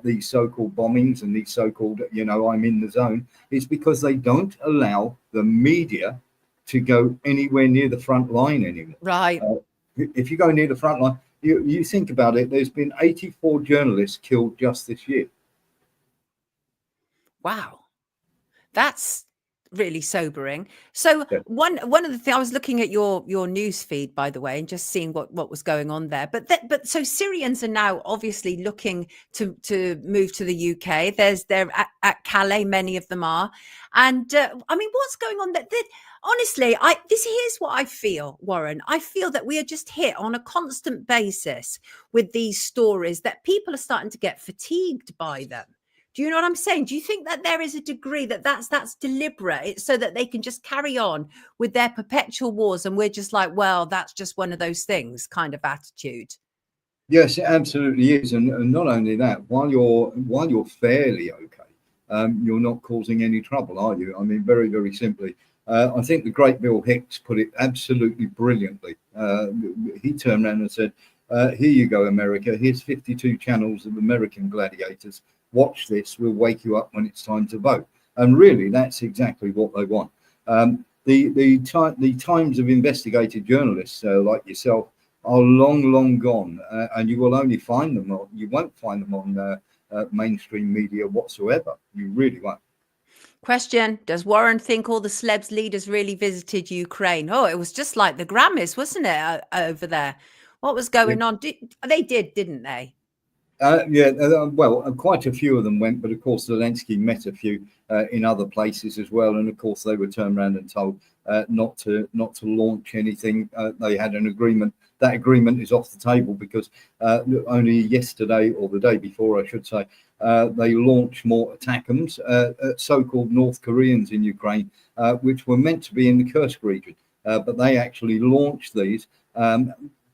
these so-called bombings and these so-called, I'm in the zone, is because they don't allow the media to go anywhere near the front line anymore. Right. If you go near the front line, you think about it, there's been 84 journalists killed just this year. Wow. That's really sobering. So Yeah. one of the things, I was looking at your news feed, by the way, and just seeing what was going on there. But so Syrians are now obviously looking to move to the UK. They're at Calais, many of them are. And I mean, what's going on there? Honestly, here's what I feel, Warren. I feel that we are just hit on a constant basis with these stories that people are starting to get fatigued by them. Do you know what I'm saying? Do you think that there is a degree that's deliberate? It's so that they can just carry on with their perpetual wars, and we're just like, well, that's just one of those things kind of attitude. Yes, it absolutely is, and not only that, while you're fairly okay, you're not causing any trouble, are you? I mean, very, very simply, I think the great Bill Hicks put it absolutely brilliantly. He turned around and said, Here you go, America. Here's 52 channels of American gladiators. Watch this. We'll wake you up when it's time to vote. And really, that's exactly what they want. The times of investigative journalists like yourself are long gone, and you will only find them. You won't find them on mainstream media whatsoever. You really won't. Question: does Warren think all the celebs leaders really visited Ukraine? Oh, it was just like the Grammys, wasn't it, over there? What was going on? They did, didn't they? Well, quite a few of them went, but of course Zelensky met a few in other places as well, and of course they were turned around and told not to launch anything. They had an agreement. That agreement is off the table because only yesterday, or the day before, I should say, they launched more ATACMS at so-called North Koreans in Ukraine, which were meant to be in the Kursk region, but they actually launched these.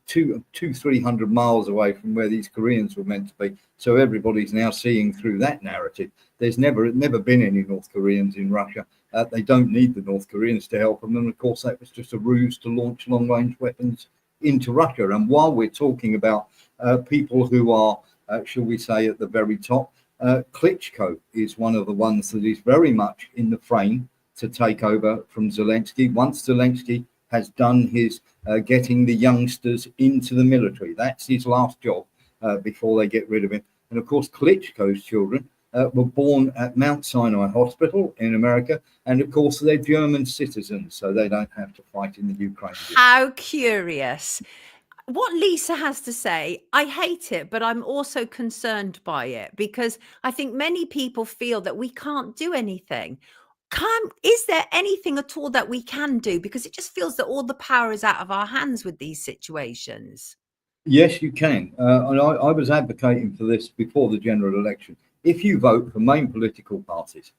200-300 miles away from where these Koreans were meant to be. So everybody's now seeing through that narrative. There's never been any North Koreans in Russia. They don't need the North Koreans to help them. And of course, that was just a ruse to launch long-range weapons into Russia. And while we're talking about people who are, shall we say, at the very top, Klitschko is one of the ones that is very much in the frame to take over from Zelensky. Once Zelensky has done his getting the youngsters into the military. That's his last job before they get rid of him. And of course, Klitschko's children were born at Mount Sinai Hospital in America. And of course, they're German citizens, so they don't have to fight in the Ukraine. How curious. What Lisa has to say, I hate it, but I'm also concerned by it because I think many people feel that we can't do anything. Is there anything at all that we can do? Because it just feels that all the power is out of our hands with these situations. Yes, you can. And I was advocating for this before the general election. If you vote for main political parties,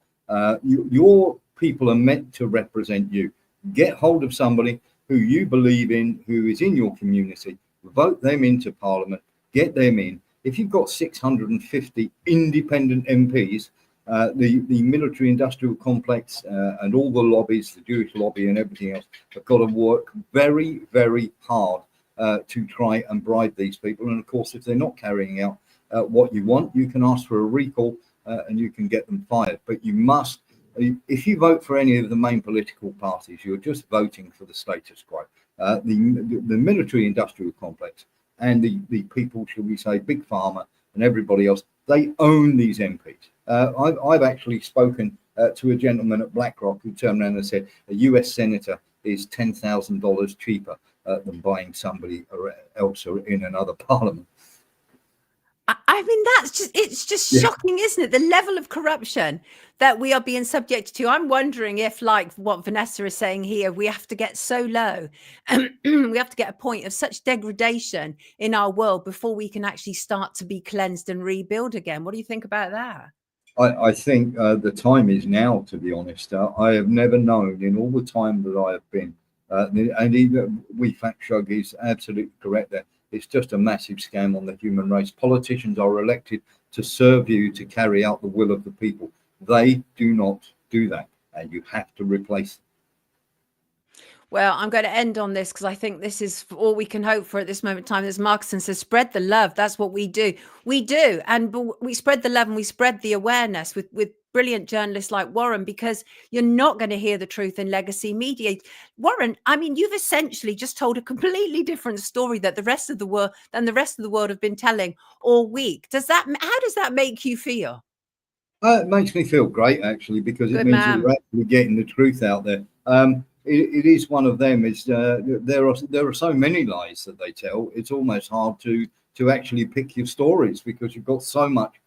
your people are meant to represent you. Get hold of somebody who you believe in, who is in your community, vote them into Parliament, get them in. If you've got 650 independent MPs, the military industrial complex and all the lobbies, the Jewish lobby and everything else, have got to work very, very hard to try and bribe these people. And of course, if they're not carrying out what you want, you can ask for a recall and you can get them fired. But you must, if you vote for any of the main political parties, you're just voting for the status quo. The military industrial complex and the people, shall we say, Big Pharma and everybody else, they own these MPs. I've actually spoken to a gentleman at BlackRock who turned around and said a US senator is $10,000 cheaper than buying somebody else in another parliament. I mean, it's just shocking, isn't it? The level of corruption that we are being subjected to. I'm wondering if, like what Vanessa is saying here, we have to get so low, we have to get a point of such degradation in our world before we can actually start to be cleansed and rebuild again. What do you think about that? I think the time is now, to be honest. I have never known in all the time that I have been, and even we fact shrug is absolutely correct there. It's just a massive scam on the human race. Politicians are elected to serve you, to carry out the will of the people. They do not do that, and you have to replace them. Well, I'm going to end on this because I think this is all we can hope for at this moment in time. As Markson says, spread the love. That's what we do. We do. And we spread the love and we spread the awareness with brilliant journalists like Warren, because you're not going to hear the truth in legacy media. Warren, I mean, you've essentially just told a completely different story that the rest of the world have been telling all week. How does that make you feel? It makes me feel great, actually, because it means that we're actually getting the truth out there. It is one of them. Is there are so many lies that they tell. It's almost hard to actually pick your stories because you've got so much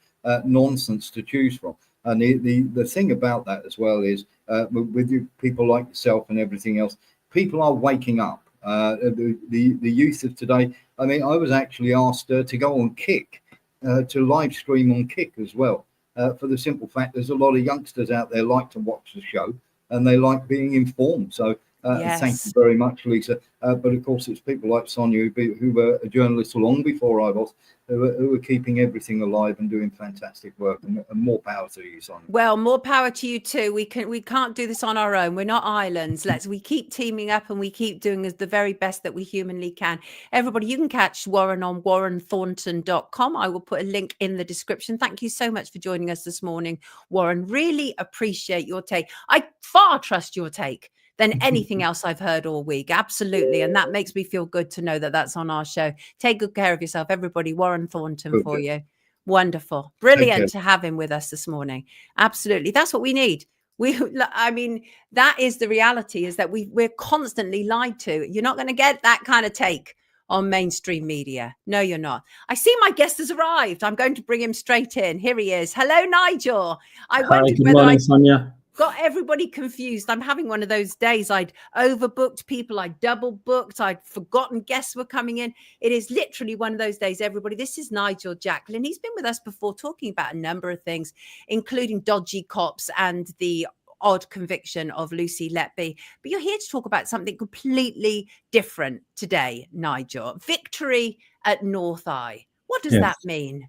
nonsense to choose from. And the thing about that as well is with people like yourself and everything else, people are waking up. The youth of today. I mean, I was actually asked to go on Kick, to live stream on Kick as well, for the simple fact there's a lot of youngsters out there like to watch the show and they like being informed. So Thank you Yes. very much, Lisa. But of course, it's people like Sonia who were a journalist long before I was, who are keeping everything alive and doing fantastic work. And more power to you, Sonia. Well, more power to you too. We can't do this on our own. We're not islands. We keep teaming up and we keep doing the very best that we humanly can. Everybody, you can catch Warren on warrenthornton.com. I will put a link in the description. Thank you so much for joining us this morning, Warren. Really appreciate your take. I far trust your take than anything else I've heard all week. Absolutely. And that makes me feel good to know that that's on our show. Take good care of yourself, everybody. Warren Thornton for you. Wonderful. Brilliant to have him with us this morning. Absolutely. That's what we need. I mean, that is the reality, is that we're constantly lied to. You're not going to get that kind of take on mainstream media. No, you're not. I see my guest has arrived. I'm going to bring him straight in. Here he is. Hello, Nigel. Hi, good morning, Sonia. Got everybody confused. I'm having one of those days. I'd overbooked people. I'd double booked. I'd forgotten guests were coming in. It is literally one of those days, everybody. This is Nigel Jacklin. He's been with us before talking about a number of things, including dodgy cops and the odd conviction of Lucy Letby. But you're here to talk about something completely different today, Nigel. Victory at North Eye. What does that mean?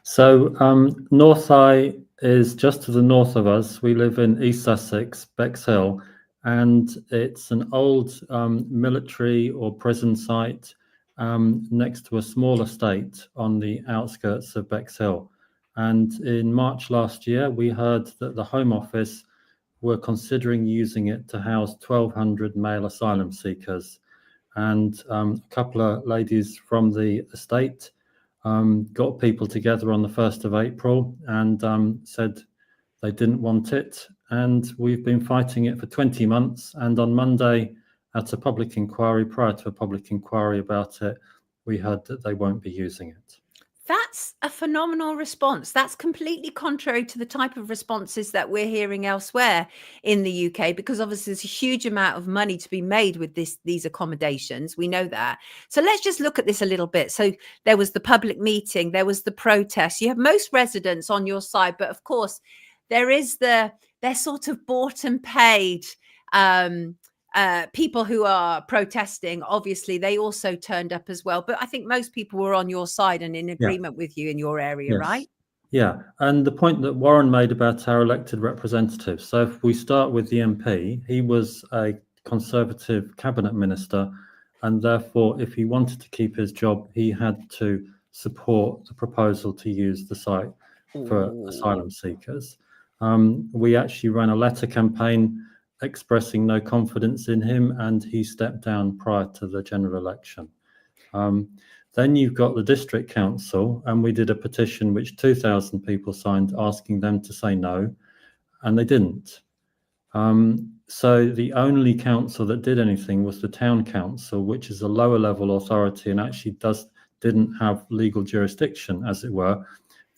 So North Eye is just to the north of us. We live in East Sussex, Bexhill, and it's an old military or prison site next to a small estate on the outskirts of Bexhill. And in March last year, we heard that the Home Office were considering using it to house 1,200 male asylum seekers. And a couple of ladies from the estate got people together on the 1st of April and said they didn't want it. And we've been fighting it for 20 months. And on Monday, at a public inquiry, prior to a public inquiry about it, we heard that they won't be using it. That's a phenomenal response. That's completely contrary to the type of responses that we're hearing elsewhere in the UK, because obviously there's a huge amount of money to be made with these accommodations. We know that. So let's just look at this a little bit. So there was the public meeting, there was the protest. You have most residents on your side, but of course there is they're sort of bought and paid people who are protesting. Obviously they also turned up as well, but I think most people were on your side and in agreement with you in your area. Yes. Right? Yeah, and the point that Warren made about our elected representatives. So if we start with the MP, he was a Conservative cabinet minister, and therefore if he wanted to keep his job, he had to support the proposal to use the site for asylum seekers. We actually ran a letter campaign expressing no confidence in him, and he stepped down prior to the general election. Then you've got the district council, and we did a petition which 2,000 people signed asking them to say no, and they didn't. So the only council that did anything was the town council, which is a lower level authority and actually didn't have legal jurisdiction, as it were.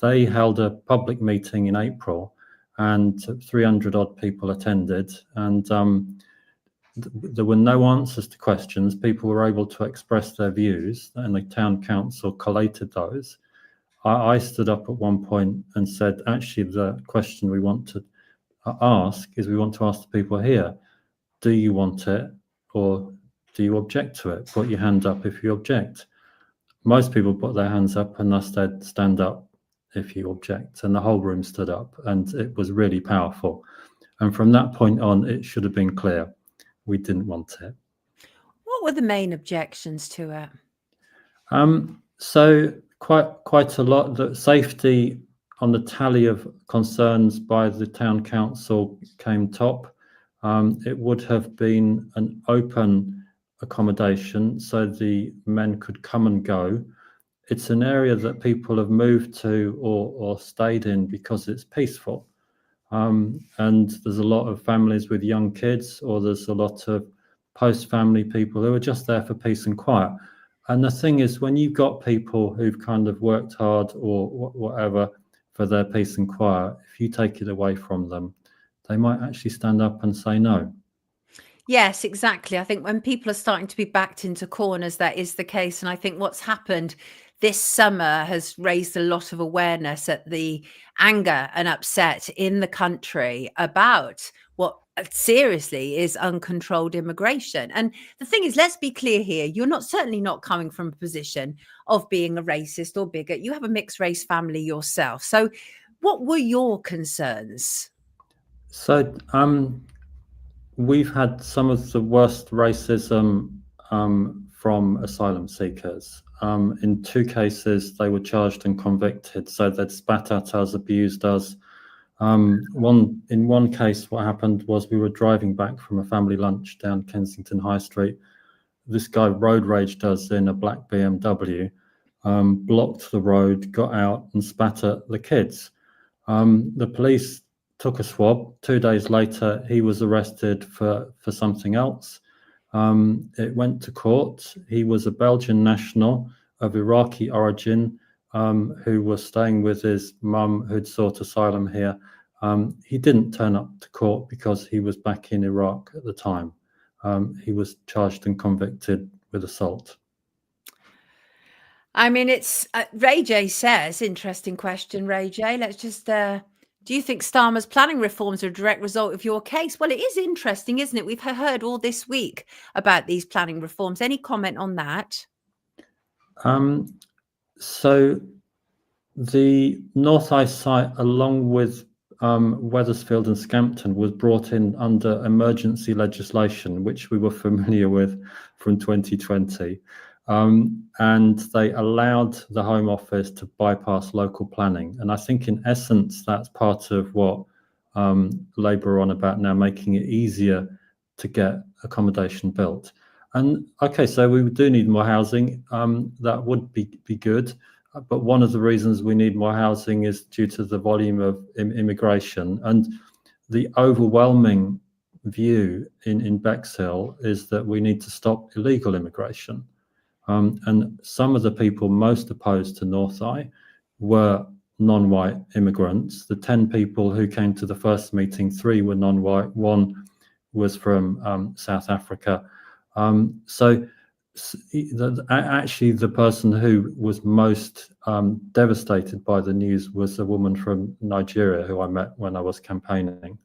They held a public meeting in April, and 300 odd people attended, and there were no answers to questions. People were able to express their views, and the town council collated those. I stood up at one point and said, actually, the question we want to ask is, we want to ask the people here, do you want it or do you object to it? Put your hand up if you object. Most people put their hands up, and I said, stand up if you object, and the whole room stood up, and it was really powerful. And from that point on, it should have been clear we didn't want it. What were the main objections to it? So quite a lot. The safety on the tally of concerns by the town council came top. It would have been an open accommodation so the men could come and go. It's an area that people have moved to or stayed in because it's peaceful. And there's a lot of families with young kids, or there's a lot of post-family people who are just there for peace and quiet. And the thing is, when you've got people who've kind of worked hard or whatever for their peace and quiet, if you take it away from them, they might actually stand up and say no. Yes, exactly. I think when people are starting to be backed into corners, that is the case. And I think what's happened this summer has raised a lot of awareness at the anger and upset in the country about what seriously is uncontrolled immigration. And the thing is, let's be clear here, you're certainly not coming from a position of being a racist or bigot. You have a mixed race family yourself. So what were your concerns? So we've had some of the worst racism from asylum seekers. In 2 cases, they were charged and convicted. So they'd spat at us, abused us. In one case, what happened was we were driving back from a family lunch down Kensington High Street. This guy road raged us in a black BMW, blocked the road, got out and spat at the kids. The police took a swab. 2 days later, he was arrested for something else. It went to court. He was a Belgian national of Iraqi origin who was staying with his mum who'd sought asylum here. He didn't turn up to court because he was back in Iraq at the time. He was charged and convicted with assault. I mean, it's Ray J says, interesting question, Ray J. Let's just, do you think Starmer's planning reforms are a direct result of your case? Well, it is interesting, isn't it? We've heard all this week about these planning reforms. Any comment on that? So the North Eye site, along with Wethersfield and Scampton, was brought in under emergency legislation, which we were familiar with from 2020. And they allowed the Home Office to bypass local planning. And I think in essence, that's part of what Labour are on about now, making it easier to get accommodation built. And okay, so we do need more housing. That would be good. But one of the reasons we need more housing is due to the volume of immigration. And the overwhelming view in Bexhill is that we need to stop illegal immigration. And some of the people most opposed to North Eye were non-white immigrants. The 10 people who came to the first meeting, 3 were non-white, 1 was from South Africa. Actually, the person who was most devastated by the news was a woman from Nigeria who I met when I was campaigning.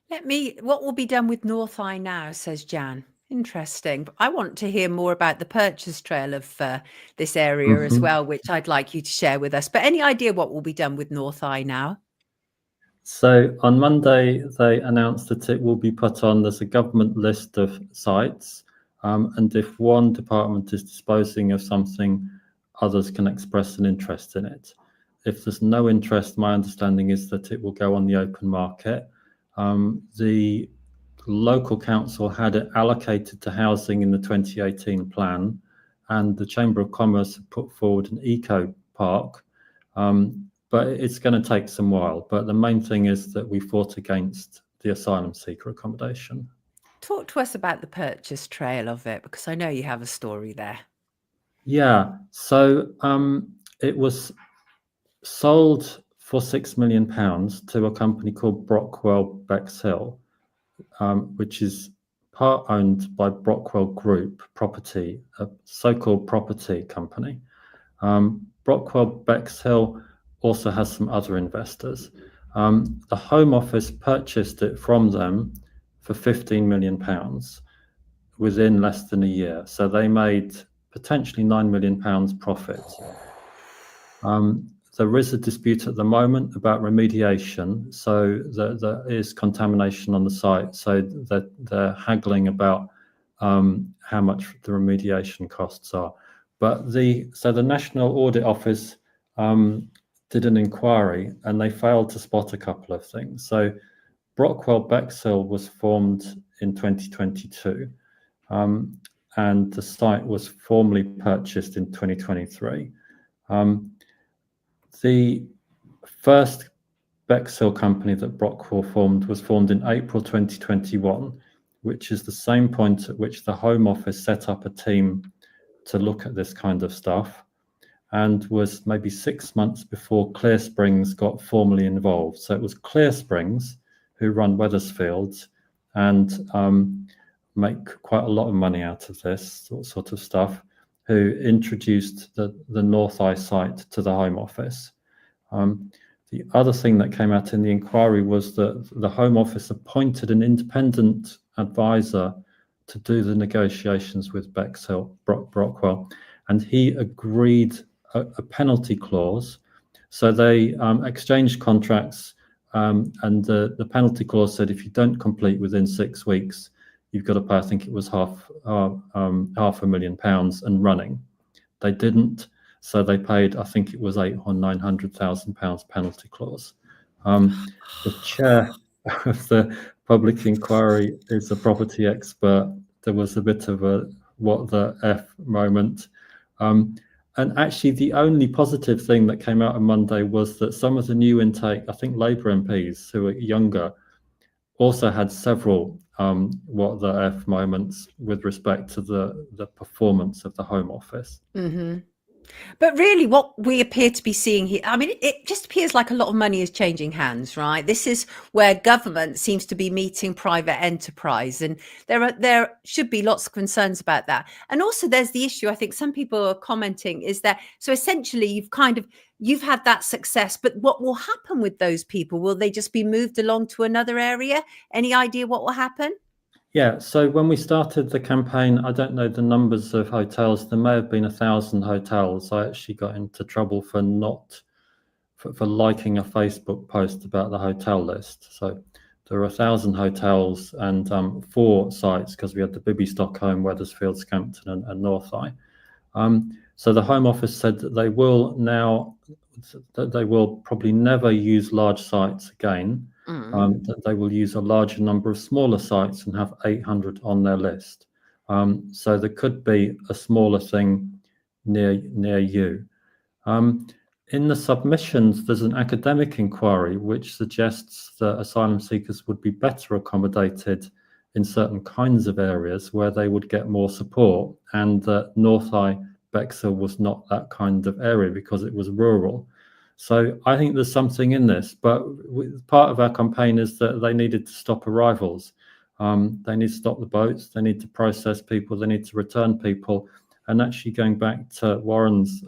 What will be done with North Eye now, says Jan. Interesting. I want to hear more about the purchase trail of this area as well, which I'd like you to share with us. But any idea what will be done with North Eye now? So on Monday, they announced that it will be put on, there's a government list of sites. And if one department is disposing of something, others can express an interest in it. If there's no interest, my understanding is that it will go on the open market. The local council had it allocated to housing in the 2018 plan, and the Chamber of Commerce put forward an eco park, but it's going to take some while. But the main thing is that we fought against the asylum seeker accommodation. Talk to us about the purchase trail of it, because I know you have a story there. Yeah, so it was sold for £6 million to a company called Brockwell Bexhill, which is part owned by Brockwell Group Property, a so-called property company. Brockwell Bexhill also has some other investors. The Home Office purchased it from them for £15 million within less than a year. So they made potentially £9 million profit. There is a dispute at the moment about remediation. So there is contamination on the site. So they're haggling about how much the remediation costs are. But the National Audit Office did an inquiry and they failed to spot a couple of things. So Brockwell Bexhill was formed in 2022 and the site was formally purchased in 2023. The first Bexhill company that Brockwell formed was formed in April 2021, which is the same point at which the Home Office set up a team to look at this kind of stuff, and was maybe 6 months before Clear Springs got formally involved. So it was Clear Springs who run Wethersfield and make quite a lot of money out of this sort of stuff, who introduced the North Eye site to the Home Office. The other thing that came out in the inquiry was that the Home Office appointed an independent advisor to do the negotiations with Bexhill Brockwell, and he agreed a penalty clause. So they exchanged contracts, and the penalty clause said if you don't complete within 6 weeks, you've got to pay, I think it was £500,000 and running. They didn't, so they paid, I think it was £800,000 or £900,000 penalty clause. The chair of the public inquiry is a property expert. There was a bit of a what the F moment. And actually, the only positive thing that came out on Monday was that some of the new intake, I think Labour MPs who are younger, also had several what the F moments with respect to the performance of the Home Office. Mm-hmm. But really what we appear to be seeing here, I mean, it just appears like a lot of money is changing hands, right? This is where government seems to be meeting private enterprise, and there should be lots of concerns about that. And also there's the issue, I think some people are commenting, is that so essentially you've had that success, but what will happen with those people? Will they just be moved along to another area? Any idea what will happen? Yeah, so when we started the campaign, I don't know the numbers of hotels. There may have been 1,000 hotels. I actually got into trouble for liking a Facebook post about the hotel list. So there are 1,000 hotels and 4 sites, because we had the Bibby, Stockholm, Wethersfield, Scampton, and North Eye. So the Home Office said that they will probably never use large sites again. That they will use a larger number of smaller sites and have 800 on their list. So there could be a smaller thing near you. In the submissions, there's an academic inquiry which suggests that asylum seekers would be better accommodated in certain kinds of areas where they would get more support, and that North Eye, Bexhill was not that kind of area because it was rural. So I think there's something in this, but part of our campaign is that they needed to stop arrivals. They need to stop the boats, they need to process people, they need to return people. And actually going back to Warren's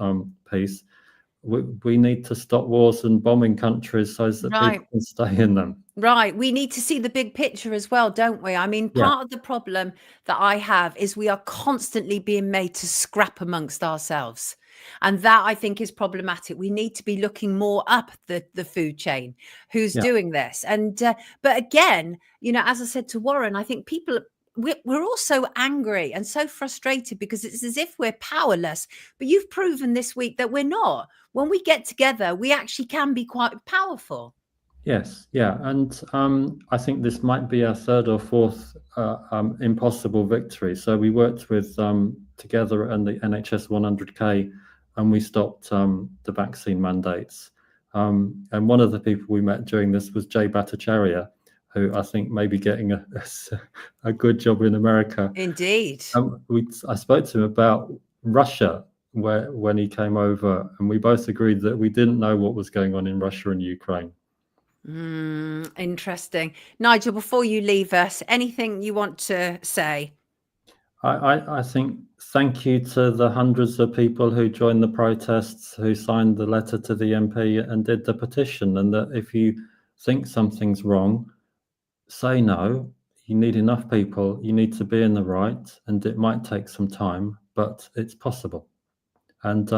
piece, we need to stop wars and bombing countries so that people can stay in them. Right. We need to see the big picture as well, don't we? I mean, part of the problem that I have is we are constantly being made to scrap amongst ourselves. And that, I think, is problematic. We need to be looking more up the food chain. Who's doing this? And but again, as I said to Warren, I think we're all so angry and so frustrated because it's as if we're powerless. But you've proven this week that we're not. When we get together, we actually can be quite powerful. Yes, yeah, and I think this might be our 3rd or 4th impossible victory. So we worked with together and the NHS 100K, and we stopped the vaccine mandates. And one of the people we met during this was Jay Bhattacharya, who I think may be getting a good job in America. Indeed. I spoke to him about Russia when he came over, and we both agreed that we didn't know what was going on in Russia and Ukraine. Interesting. Nigel, before you leave us, anything you want to say? I think thank you to the hundreds of people who joined the protests, who signed the letter to the MP and did the petition, and that if you think something's wrong, say no. You need enough people, you need to be in the right, and it might take some time, but it's possible. And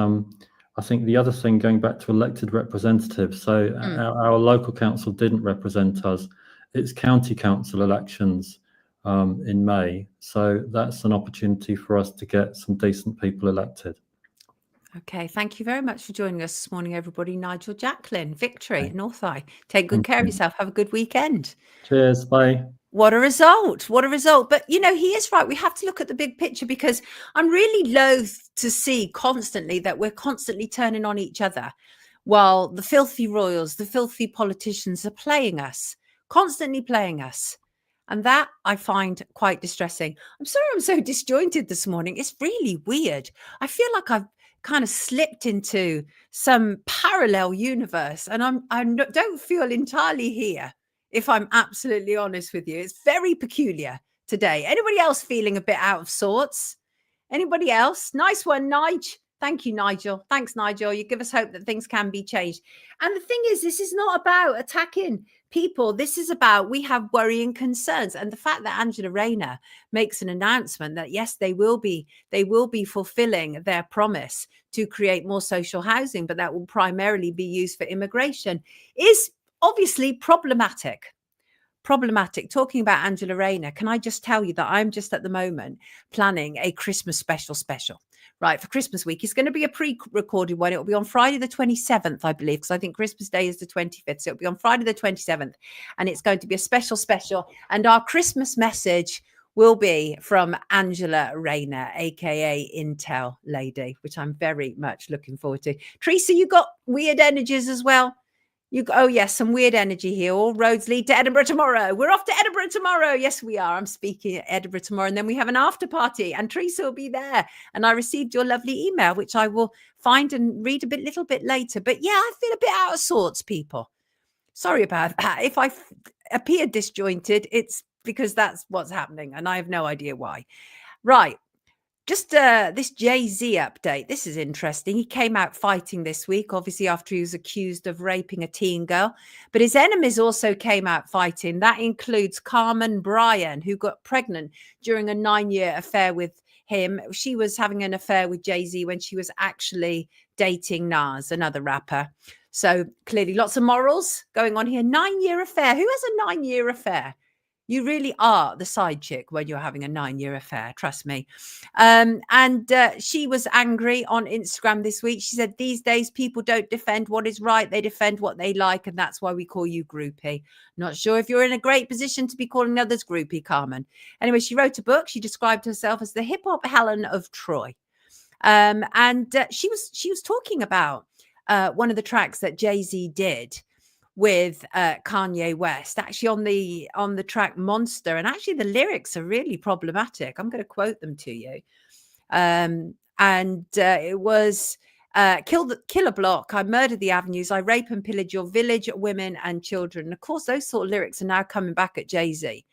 I think the other thing, going back to elected representatives, so our local council didn't represent us. It's county council elections in May. So that's an opportunity for us to get some decent people elected. Okay, thank you very much for joining us this morning, everybody. Nigel Jacklin, Victory, North Eye. Take good care of yourself. Have a good weekend. Cheers. Bye. What a result. What a result. But, he is right. We have to look at the big picture, because I'm really loath to see constantly that we're constantly turning on each other while the filthy royals, the filthy politicians are playing us, constantly playing us. And that I find quite distressing. I'm sorry I'm so disjointed this morning. It's really weird. I feel like I've kind of slipped into some parallel universe, and I don't feel entirely here. If I'm absolutely honest with you, it's very peculiar today. Anybody else feeling a bit out of sorts? Anybody else? Nice one, Nige. Thank you, Nigel. Thanks, Nigel. You give us hope that things can be changed. And the thing is, this is not about attacking people. This is about, we have worrying concerns. And the fact that Angela Rayner makes an announcement that, yes, they will be fulfilling their promise to create more social housing, but that will primarily be used for immigration, is obviously problematic. Talking about Angela Rayner, can I just tell you that I'm just at the moment planning a Christmas special, right, for Christmas week. It's going to be a pre-recorded one. It will be on Friday the 27th, I believe, because I think Christmas Day is the 25th. So it'll be on Friday the 27th, and it's going to be a special. And our Christmas message will be from Angela Rayner, aka Intel Lady, which I'm very much looking forward to. Teresa, you got weird energies as well. Yes, some weird energy here. All roads lead to Edinburgh tomorrow. We're off to Edinburgh tomorrow. Yes, we are. I'm speaking at Edinburgh tomorrow. And then we have an after party and Teresa will be there. And I received your lovely email, which I will find and read a little bit later. But yeah, I feel a bit out of sorts, people. Sorry about that. If I appear disjointed, it's because that's what's happening. And I have no idea why. Right. Just this Jay-Z update. This is interesting. He came out fighting this week, obviously, after he was accused of raping a teen girl. But his enemies also came out fighting. That includes Carmen Bryan, who got pregnant during a 9-year affair with him. She was having an affair with Jay-Z when she was actually dating Nas, another rapper. So clearly lots of morals going on here. 9-year affair. Who has a 9-year affair? You really are the side chick when you're having a 9-year affair, trust me. She was angry on Instagram this week. She said, these days people don't defend what is right. They defend what they like. And that's why we call you groupie. Not sure if you're in a great position to be calling others groupie, Carmen. Anyway, she wrote a book. She described herself as the hip hop Helen of Troy. She was talking about one of the tracks that Jay-Z did with Kanye West, actually on the track Monster. And actually the lyrics are really problematic. I'm going to quote them to you. It was kill a block, I murdered the avenues, I rape and pillage your village, women and children. And of course, those sort of lyrics are now coming back at Jay-Z.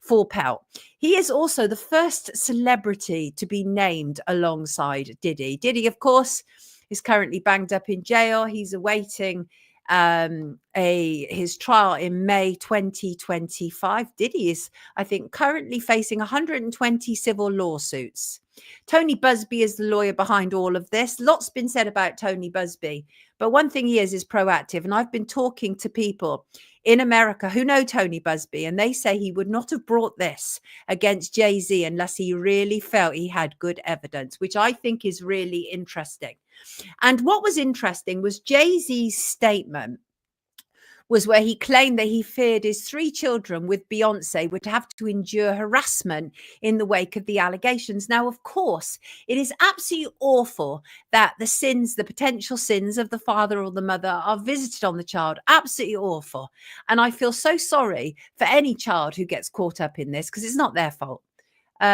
Full pelt. He is also the first celebrity to be named alongside Diddy. Diddy, of course, is currently banged up in jail. He's awaiting his trial in May 2025. Diddy is, I think, currently facing 120 civil lawsuits. Tony Busby is the lawyer behind all of this. Lots been said about Tony Busby, but one thing he is proactive. And I've been talking to people in America who know Tony Busby, and they say he would not have brought this against Jay-Z unless he really felt he had good evidence, which I think is really interesting. And what was interesting was Jay-Z's statement was where he claimed that he feared his 3 children with Beyonce would have to endure harassment in the wake of the allegations. Now, of course, it is absolutely awful that the potential sins of the father or the mother are visited on the child. Absolutely awful. And I feel so sorry for any child who gets caught up in this because it's not their fault. He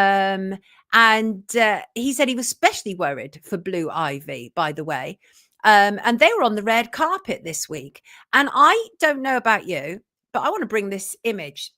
said he was especially worried for Blue Ivy, by the way. And they were on the red carpet this week. And I don't know about you, but I want to bring this image.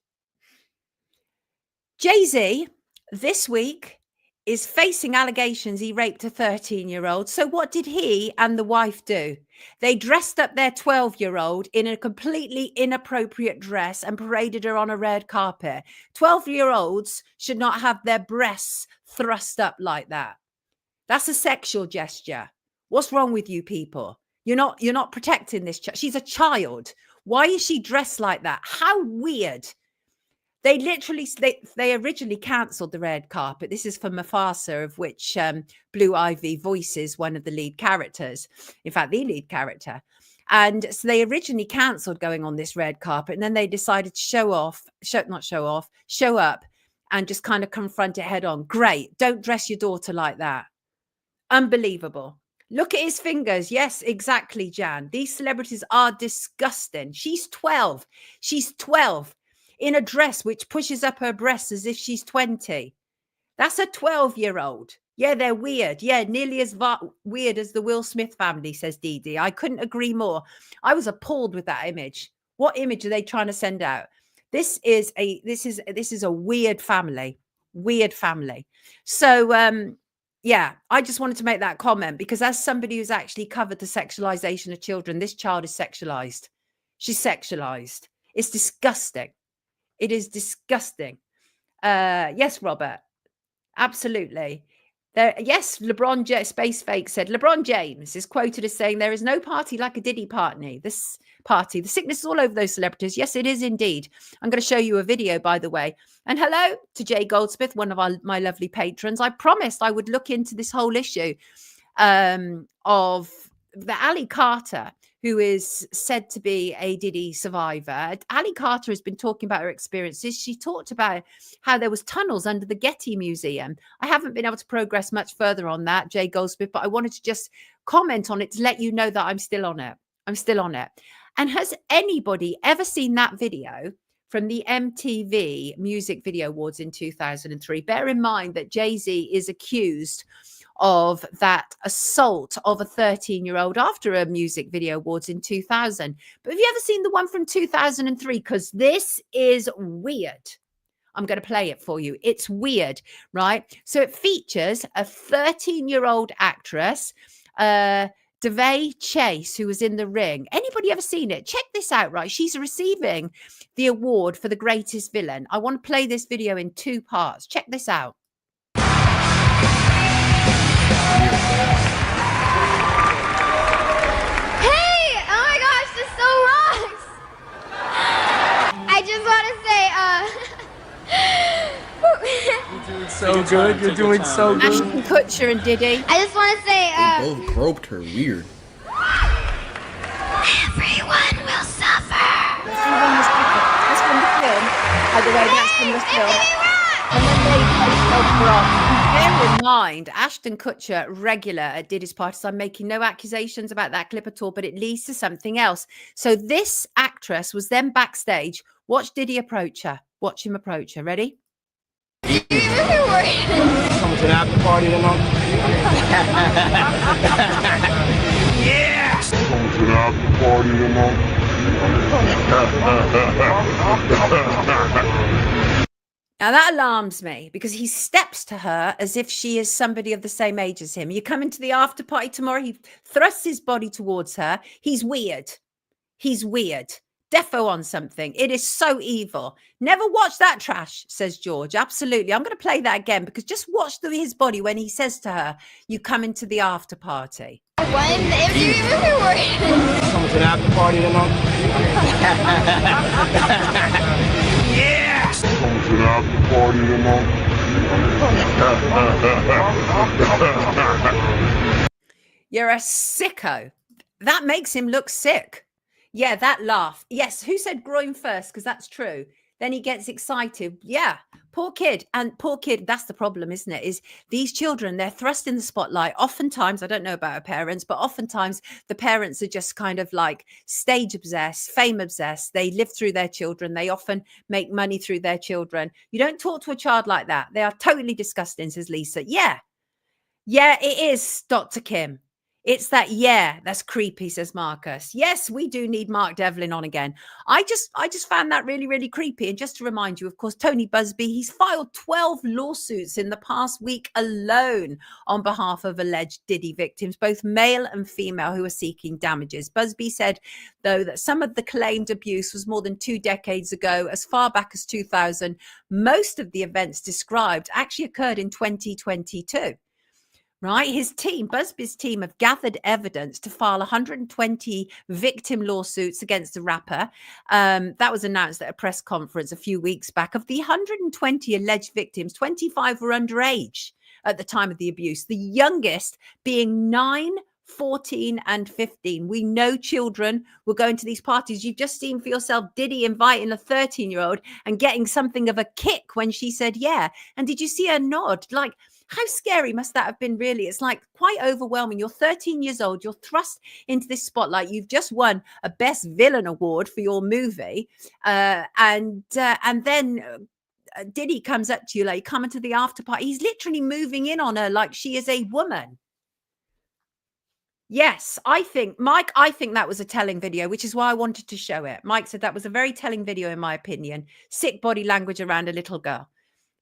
Jay-Z this week is facing allegations he raped a 13-year-old. So what did he and the wife do? They dressed up their 12-year-old in a completely inappropriate dress and paraded her on a red carpet. 12-year-olds should not have their breasts thrust up like that. That's a sexual gesture. What's wrong with you people? You're not protecting this child. She's a child. Why is she dressed like that? How weird. They originally cancelled the red carpet. This is for Mufasa, of which Blue Ivy voices one of the lead characters. In fact, the lead character. And so they originally cancelled going on this red carpet. And then they decided to show up and just kind of confront it head on. Great. Don't dress your daughter like that. Unbelievable. Look at his fingers. Yes, exactly, Jan. These celebrities are disgusting. She's 12. She's 12 in a dress which pushes up her breasts as if she's 20. That's a 12-year-old. Yeah, they're weird. Yeah, nearly as weird as the Will Smith family, says Didi. I couldn't agree more. I was appalled with that image. What image are they trying to send out? This is a weird family. Weird family. So Yeah, I just wanted to make that comment because as somebody who's actually covered the sexualization of children, this child is sexualized. She's sexualized. It's disgusting. It is disgusting. Yes, Robert. Absolutely. Yes, Space Fake said, LeBron James is quoted as saying, there is no party like a Diddy party. This party, the sickness is all over those celebrities. Yes, it is indeed. I'm going to show you a video, by the way. And hello to Jay Goldsmith, one of my lovely patrons. I promised I would look into this whole issue of the Ali Carter, who is said to be a Diddy survivor. Ali Carter has been talking about her experiences. She talked about how there was tunnels under the Getty Museum. I haven't been able to progress much further on that, Jay Goldsmith, but I wanted to just comment on it to let you know that I'm still on it. I'm still on it. And has anybody ever seen that video from the MTV Music Video Awards in 2003? Bear in mind that Jay-Z is accused of that assault of a 13-year-old after a music video awards in 2000. But have you ever seen the one from 2003? Because this is weird. I'm going to play it for you. It's weird, right? So it features a 13-year-old actress, Devay Chase, who was in the ring. Anybody ever seen it? Check this out, right? She's receiving the award for the greatest villain. I want to play this video in 2 parts. Check this out. Hey! Oh my gosh, this so rocks! I just want to say, You're doing so good. You're doing so good. Ashton Kutcher and Diddy. I just want to say, They both groped her weird. everyone will suffer. That's from the film. By the way, that's from the film. And then they her off. Bear in mind, Ashton Kutcher, regular at Diddy's parties. I'm making no accusations about that clip at all, but it leads to something else. So this actress was then backstage. Watch Diddy approach her. Watch him approach her. Ready? You're worried. Coming to the after party tonight? Yes! Coming to the after party tonight? Now that alarms me because he steps to her as if she is somebody of the same age as him. You come into the after party tomorrow, he thrusts his body towards her. He's weird. He's weird. Defo on something. It is so evil. Never watch that trash, says George. Absolutely. I'm going to play that again because just watch his body when he says to her, you come into the after party. If you're worried. Coming to the after party tonight? Yes! Coming to the after party tonight? You're a sicko. That makes him look sick. Yeah, that laugh. Yes, who said groin first? Because that's true. Then he gets excited. Yeah, poor kid. And poor kid, that's the problem, isn't it? Is these children, they're thrust in the spotlight. Oftentimes, I don't know about her parents, but oftentimes the parents are just kind of like stage obsessed, fame obsessed. They live through their children. They often make money through their children. You don't talk to a child like that. They are totally disgusting, says Lisa. Yeah, it is, Dr. Kim. It's that, that's creepy, says Marcus. Yes, we do need Mark Devlin on again. I just found that really, really creepy. And just to remind you, of course, Tony Busby, he's filed 12 lawsuits in the past week alone on behalf of alleged Diddy victims, both male and female, who are seeking damages. Busby said, though, that some of the claimed abuse was more than 2 decades ago, as far back as 2000. Most of the events described actually occurred in 2022. Right, his team, Busby's team, have gathered evidence to file 120 victim lawsuits against the rapper. That was announced at a press conference a few weeks back. Of the 120 alleged victims, 25 were underage at the time of the abuse, the youngest being 9, 14 and 15. We know children will go into these parties. You've just seen for yourself Diddy inviting a 13-year-old and getting something of a kick when she said yeah. And did you see her nod? Like, how scary must that have been, really? It's like quite overwhelming. You're 13 years old. You're thrust into this spotlight. You've just won a Best Villain award for your movie. And then Diddy comes up to you, like, coming to the after party. He's literally moving in on her like she is a woman. Yes, I think that was a telling video, which is why I wanted to show it. Mike said that was a very telling video, in my opinion. Sick body language around a little girl.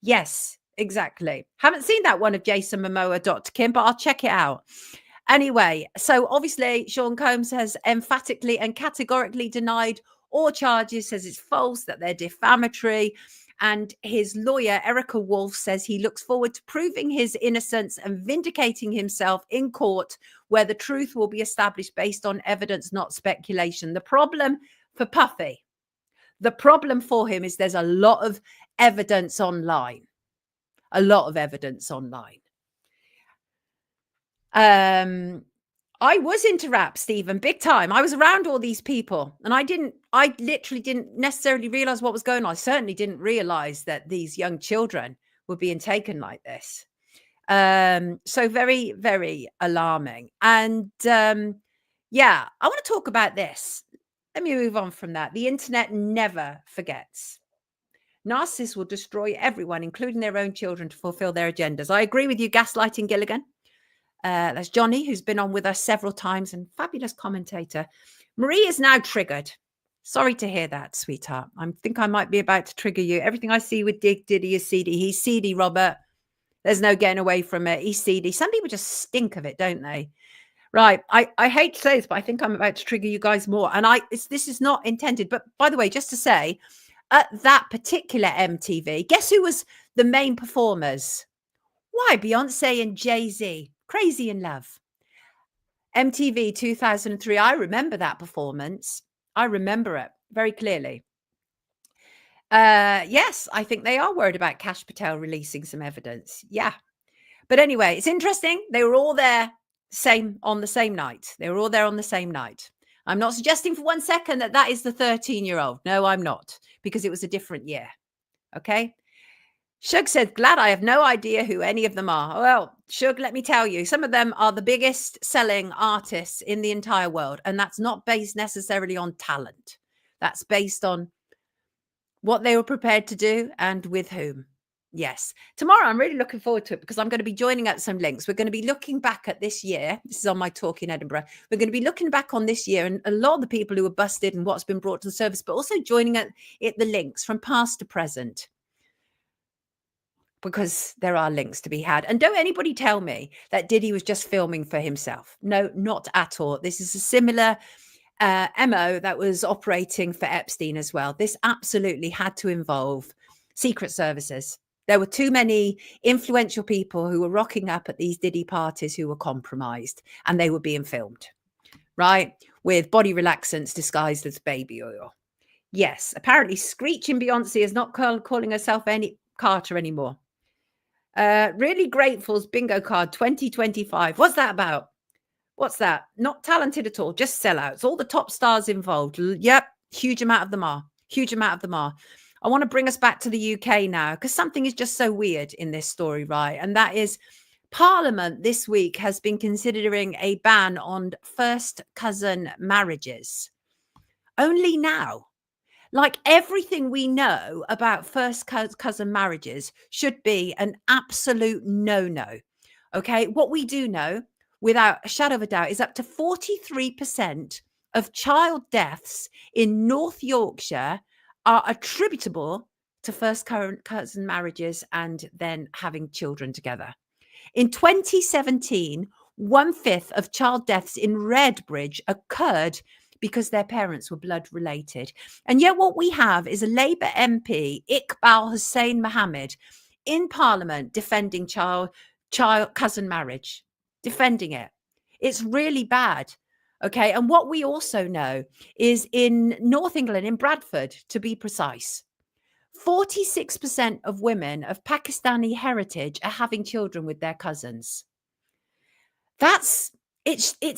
Yes, Exactly. Haven't seen that one of Jason Momoa, Dr. Kim, but I'll check it out. Anyway, so obviously Sean Combs has emphatically and categorically denied all charges, says it's false, that they're defamatory. And his lawyer, Erica Wolf, says he looks forward to proving his innocence and vindicating himself in court, where the truth will be established based on evidence, not speculation. The problem for Puffy, the problem for him is there's a lot of evidence online. A lot of evidence online. I was into rap, Stephen, big time. I was around all these people and I literally didn't necessarily realize what was going on. I certainly didn't realize that these young children were being taken like this. So very, very alarming. And yeah, I want to talk about this. Let me move on from that. The internet never forgets. Narcissists will destroy everyone, including their own children, to fulfill their agendas. I agree with you, Gaslighting Gilligan. That's Johnny, who's been on with us several times and fabulous commentator. Marie is now triggered. Sorry to hear that, sweetheart. I think I might be about to trigger you. Everything I see with Diddy is seedy. He's seedy, Robert. There's no getting away from it. He's seedy. Some people just stink of it, don't they? Right. I hate to say this, but I think I'm about to trigger you guys more. And this is not intended. But by the way, just to say, at that particular MTV, guess who was the main performers? Why, Beyonce and Jay-Z. Crazy in Love. MTV 2003. I remember that performance. I remember it very clearly. Yes, I think they are worried about Kash Patel releasing some evidence. Yeah. But anyway, it's interesting. They were all there on the same night. They were all there on the same night. I'm not suggesting for 1 second that is the 13-year-old. No, I'm not, because it was a different year. Okay. Shug said, glad I have no idea who any of them are. Well, Shug, let me tell you, some of them are the biggest selling artists in the entire world. And that's not based necessarily on talent. That's based on what they were prepared to do and with whom. Yes. Tomorrow, I'm really looking forward to it because I'm going to be joining at some links. We're going to be looking back at this year. This is on my talk in Edinburgh. We're going to be looking back on this year and a lot of the people who were busted and what's been brought to the service, but also joining at the links from past to present. Because there are links to be had. And don't anybody tell me that Diddy was just filming for himself. No, not at all. This is a similar MO that was operating for Epstein as well. This absolutely had to involve secret services. There were too many influential people who were rocking up at these Diddy parties who were compromised and they were being filmed, right? With body relaxants disguised as baby oil. Yes, apparently Screeching Beyonce is not calling herself any Carter anymore. Really Grateful's bingo card 2025. What's that about? What's that? Not talented at all, just sellouts. All the top stars involved. Yep, huge amount of them are. Huge amount of them are. I want to bring us back to the UK now because something is just so weird in this story, right? And that is Parliament this week has been considering a ban on first cousin marriages. Only now. Like everything we know about first cousin marriages should be an absolute no-no. Okay, what we do know without a shadow of a doubt is up to 43% of child deaths in North Yorkshire are attributable to first cousin marriages and then having children together. In 2017, 1/5 of child deaths in Redbridge occurred because their parents were blood related. And yet what we have is a Labour MP, Iqbal Hussain Mohammed, in Parliament defending child cousin marriage, defending it. It's really bad. Okay. And what we also know is in North England, in Bradford, to be precise, 46% of women of Pakistani heritage are having children with their cousins. It's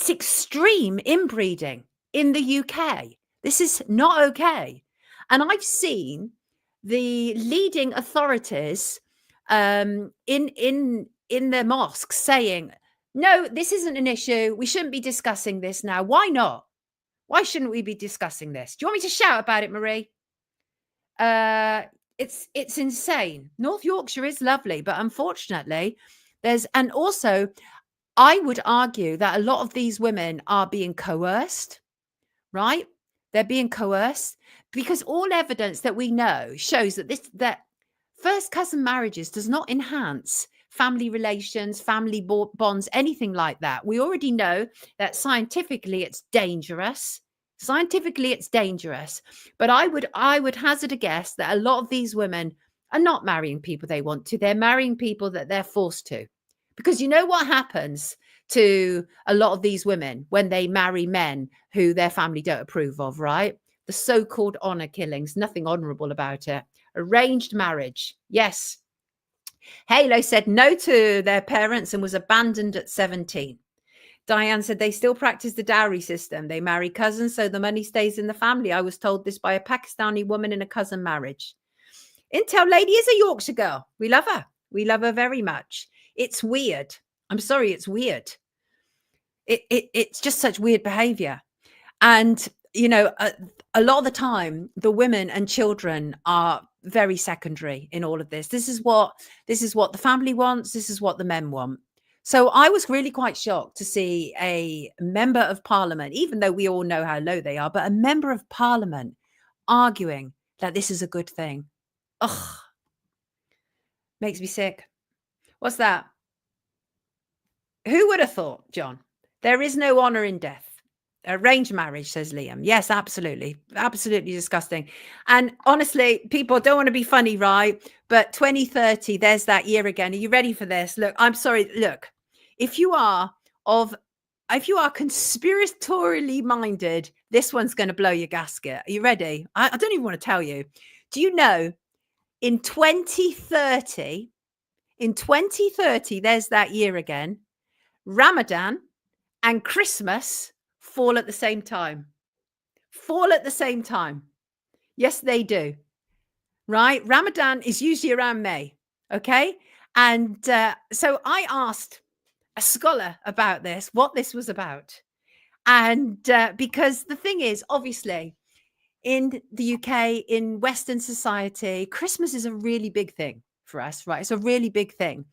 extreme inbreeding in the UK. This is not okay. And I've seen the leading authorities in the mosques saying, no, this isn't an issue. We shouldn't be discussing this now. Why not? Why shouldn't we be discussing this? Do you want me to shout about it, Marie? It's insane. North Yorkshire is lovely, but unfortunately and also I would argue that a lot of these women are being coerced, right? They're being coerced because all evidence that we know shows that first cousin marriages does not enhance family relations, family bonds, anything like that. We already know that scientifically it's dangerous. Scientifically it's dangerous. But I would hazard a guess that a lot of these women are not marrying people they want to. They're marrying people that they're forced to. Because you know what happens to a lot of these women when they marry men who their family don't approve of, right? The so-called honor killings, nothing honorable about it. Arranged marriage. Yes. Halo said no to their parents and was abandoned at 17. Diane said they still practice the dowry system. They marry cousins, so the money stays in the family. I was told this by a Pakistani woman in a cousin marriage. Intel Lady is a Yorkshire girl. We love her. We love her very much. It's weird. I'm sorry, it's weird. It's just such weird behavior. And, you know, a lot of the time, the women and children are very secondary in all of this. This is what the family wants. This is what the men want. So I was really quite shocked to see a member of parliament, even though we all know how low they are, but a member of parliament arguing that this is a good thing. Ugh. Makes me sick. What's that? Who would have thought, John? There is no honor in death. Arranged marriage, says Liam. Yes, absolutely. Absolutely disgusting. And honestly, people don't want to be funny, right? But 2030, there's that year again. Are you ready for this? Look, I'm sorry. Look, if you are conspiratorially minded, this one's going to blow your gasket. Are you ready? I don't even want to tell you. Do you know in 2030, there's that year again, Ramadan and Christmas fall at the same time. Yes, they do. Right? Ramadan is usually around May. Okay. And so I asked a scholar about this, what this was about. And because the thing is, obviously, in the UK, in Western society, Christmas is a really big thing for us, right? It's a really big thing.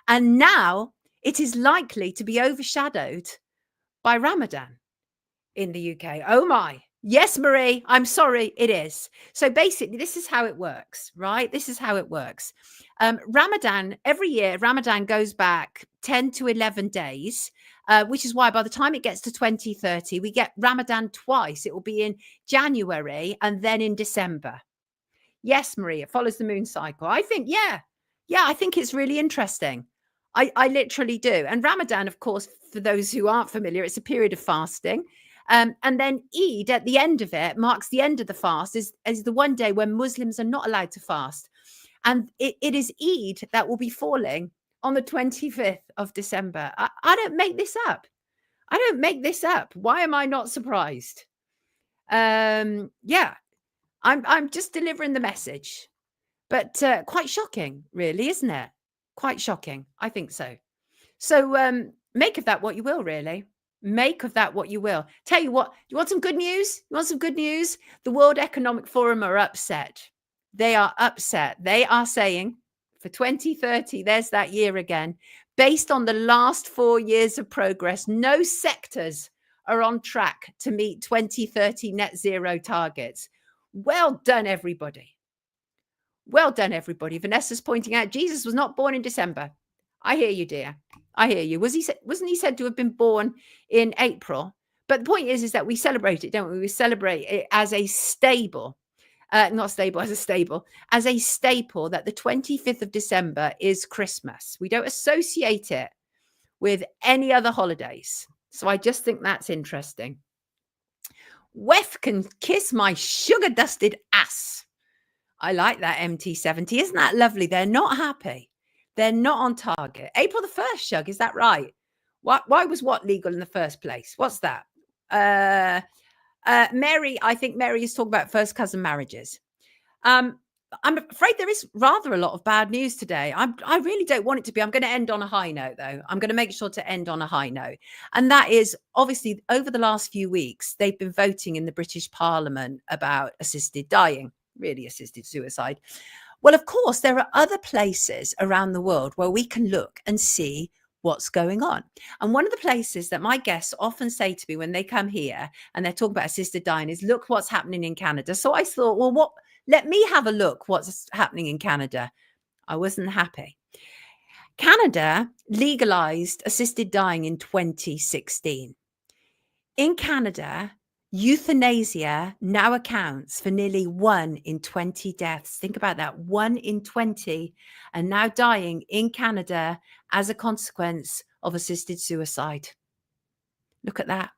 And now it is likely to be overshadowed by Ramadan in the UK. Oh my. Yes, Marie, I'm sorry, it is. So basically, this is how it works, right? This is how it works. Ramadan, every year, Ramadan goes back 10 to 11 days, which is why by the time it gets to 2030, we get Ramadan twice. It will be in January and then in December. Yes, Marie, it follows the moon cycle. I think, I think it's really interesting. I literally do. And Ramadan, of course, for those who aren't familiar, it's a period of fasting. And then Eid at the end of it marks the end of the fast, is the one day when Muslims are not allowed to fast. And it is Eid that will be falling on the 25th of December. I don't make this up. Why am I not surprised? I'm just delivering the message. But quite shocking, really, isn't it? Quite shocking. I think so. So make of that what you will, really. Make of that what you will. Tell you what, you want some good news? The World Economic Forum are upset. They are upset. They are saying for 2030, there's that year again. Based on the last 4 years of progress, no sectors are on track to meet 2030 net zero targets. Well done, everybody. Well done, everybody. Vanessa's pointing out Jesus was not born in December. I hear you, dear. I hear you. Wasn't he said to have been born in April? But the point is that we celebrate it, don't we? We celebrate it as a staple, as a staple that the 25th of December is Christmas. We don't associate it with any other holidays. So I just think that's interesting. Wef can kiss my sugar-dusted ass. I like that MT70. Isn't that lovely? They're not happy. They're not on target. April the 1st, Shug, is that right? Why was what legal in the first place? What's that? Mary, I think Mary is talking about first cousin marriages. I'm afraid there is rather a lot of bad news today. I really don't want it to be. I'm going to end on a high note, though. I'm going to make sure to end on a high note. And that is, obviously, over the last few weeks, they've been voting in the British Parliament about assisted dying, really assisted suicide. Well, of course, there are other places around the world where we can look and see what's going on. And one of the places that my guests often say to me when they come here and they're talking about assisted dying is, look what's happening in Canada. So I thought, well, let me have a look what's happening in Canada. I wasn't happy. Canada legalized assisted dying in 2016. In Canada, euthanasia now accounts for nearly 1 in 20 deaths. Think about that. 1 in 20 are now dying in Canada as a consequence of assisted suicide. Look at that.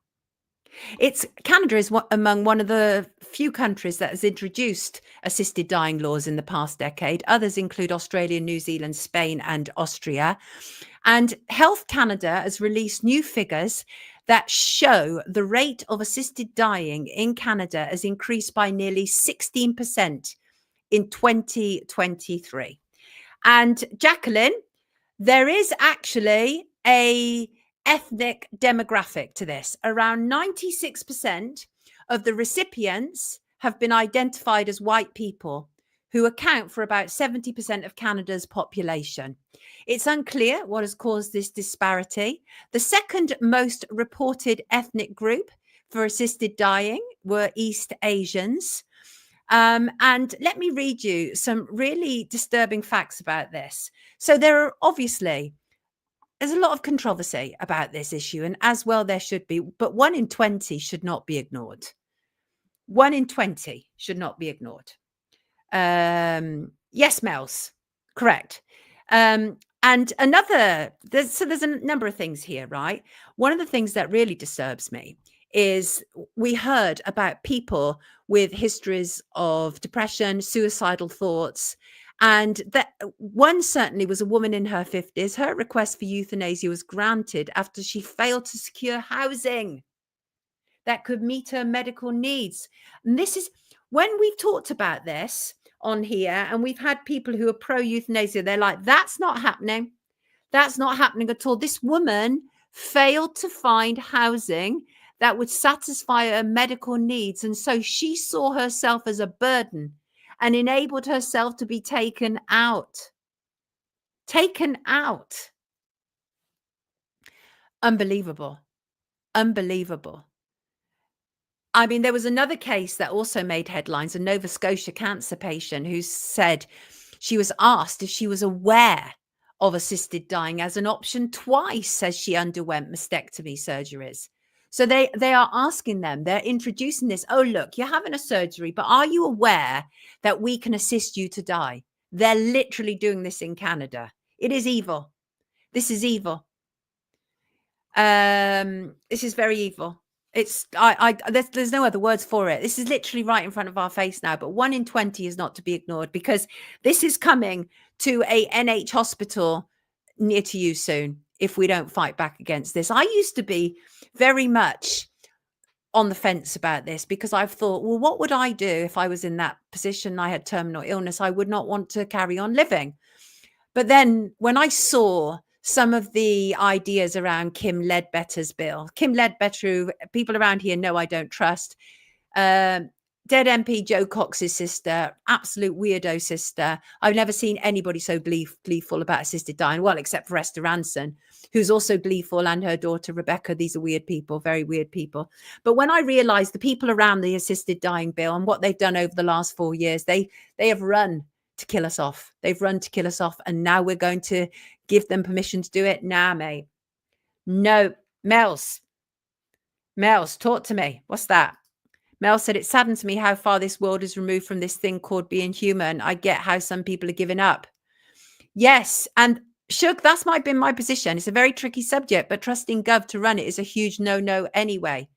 Canada is among one of the few countries that has introduced assisted dying laws in the past decade. Others include Australia, New Zealand, Spain, and Austria. And Health Canada has released new figures that show the rate of assisted dying in Canada has increased by nearly 16% in 2023. And Jacqueline, there is actually a ethnic demographic to this. Around 96% of the recipients have been identified as white people, who account for about 70% of Canada's population. It's unclear what has caused this disparity. The second most reported ethnic group for assisted dying were East Asians. And let me read you some really disturbing facts about this. So there's a lot of controversy about this issue, and as well there should be, but 1 in 20 should not be ignored. 1 in 20 should not be ignored. Yes, Mels, correct. And there's a number of things here, right? One of the things that really disturbs me is we heard about people with histories of depression, suicidal thoughts, and that one certainly was a woman in her 50s. Her request for euthanasia was granted after she failed to secure housing that could meet her medical needs. And this is when we've talked about this on here, and we've had people who are pro-euthanasia, they're like, that's not happening. That's not happening at all. This woman failed to find housing that would satisfy her medical needs. And so she saw herself as a burden and enabled herself to be taken out. Taken out. Unbelievable. Unbelievable. I mean, there was another case that also made headlines, a Nova Scotia cancer patient who said she was asked if she was aware of assisted dying as an option twice as she underwent mastectomy surgeries. So they are asking them, they're introducing this, oh, look, you're having a surgery, but are you aware that we can assist you to die? They're literally doing this in Canada. It is evil. This is evil. This is very evil. There's no other words for it. This is literally right in front of our face now, but 1 in 20 is not to be ignored, because this is coming to a NH hospital near to you soon if we don't fight back against this. I used to be very much on the fence about this, because I've thought, well, what would I do if I was in that position? I had terminal illness. I would not want to carry on living. But then when I saw some of the ideas around Kim Ledbetter's bill, Kim Ledbetter, who people around here know I don't trust, dead MP Jo Cox's sister, absolute weirdo sister. I've never seen anybody so gleeful about assisted dying, well, except for Esther Ranson, who's also gleeful, and her daughter Rebecca. These are weird people, very weird people. But when I realized the people around the assisted dying bill and what they've done over the last 4 years, they have run to kill us off. They've run to kill us off, and now we're going to give them permission to do it. Nah, mate. No. Mels, talk to me. What's that? Mel said, it saddens me how far this world is removed from this thing called being human. I get how some people are giving up. Yes. And Shug, that's been my position. It's a very tricky subject, but trusting Gov to run it is a huge no-no anyway.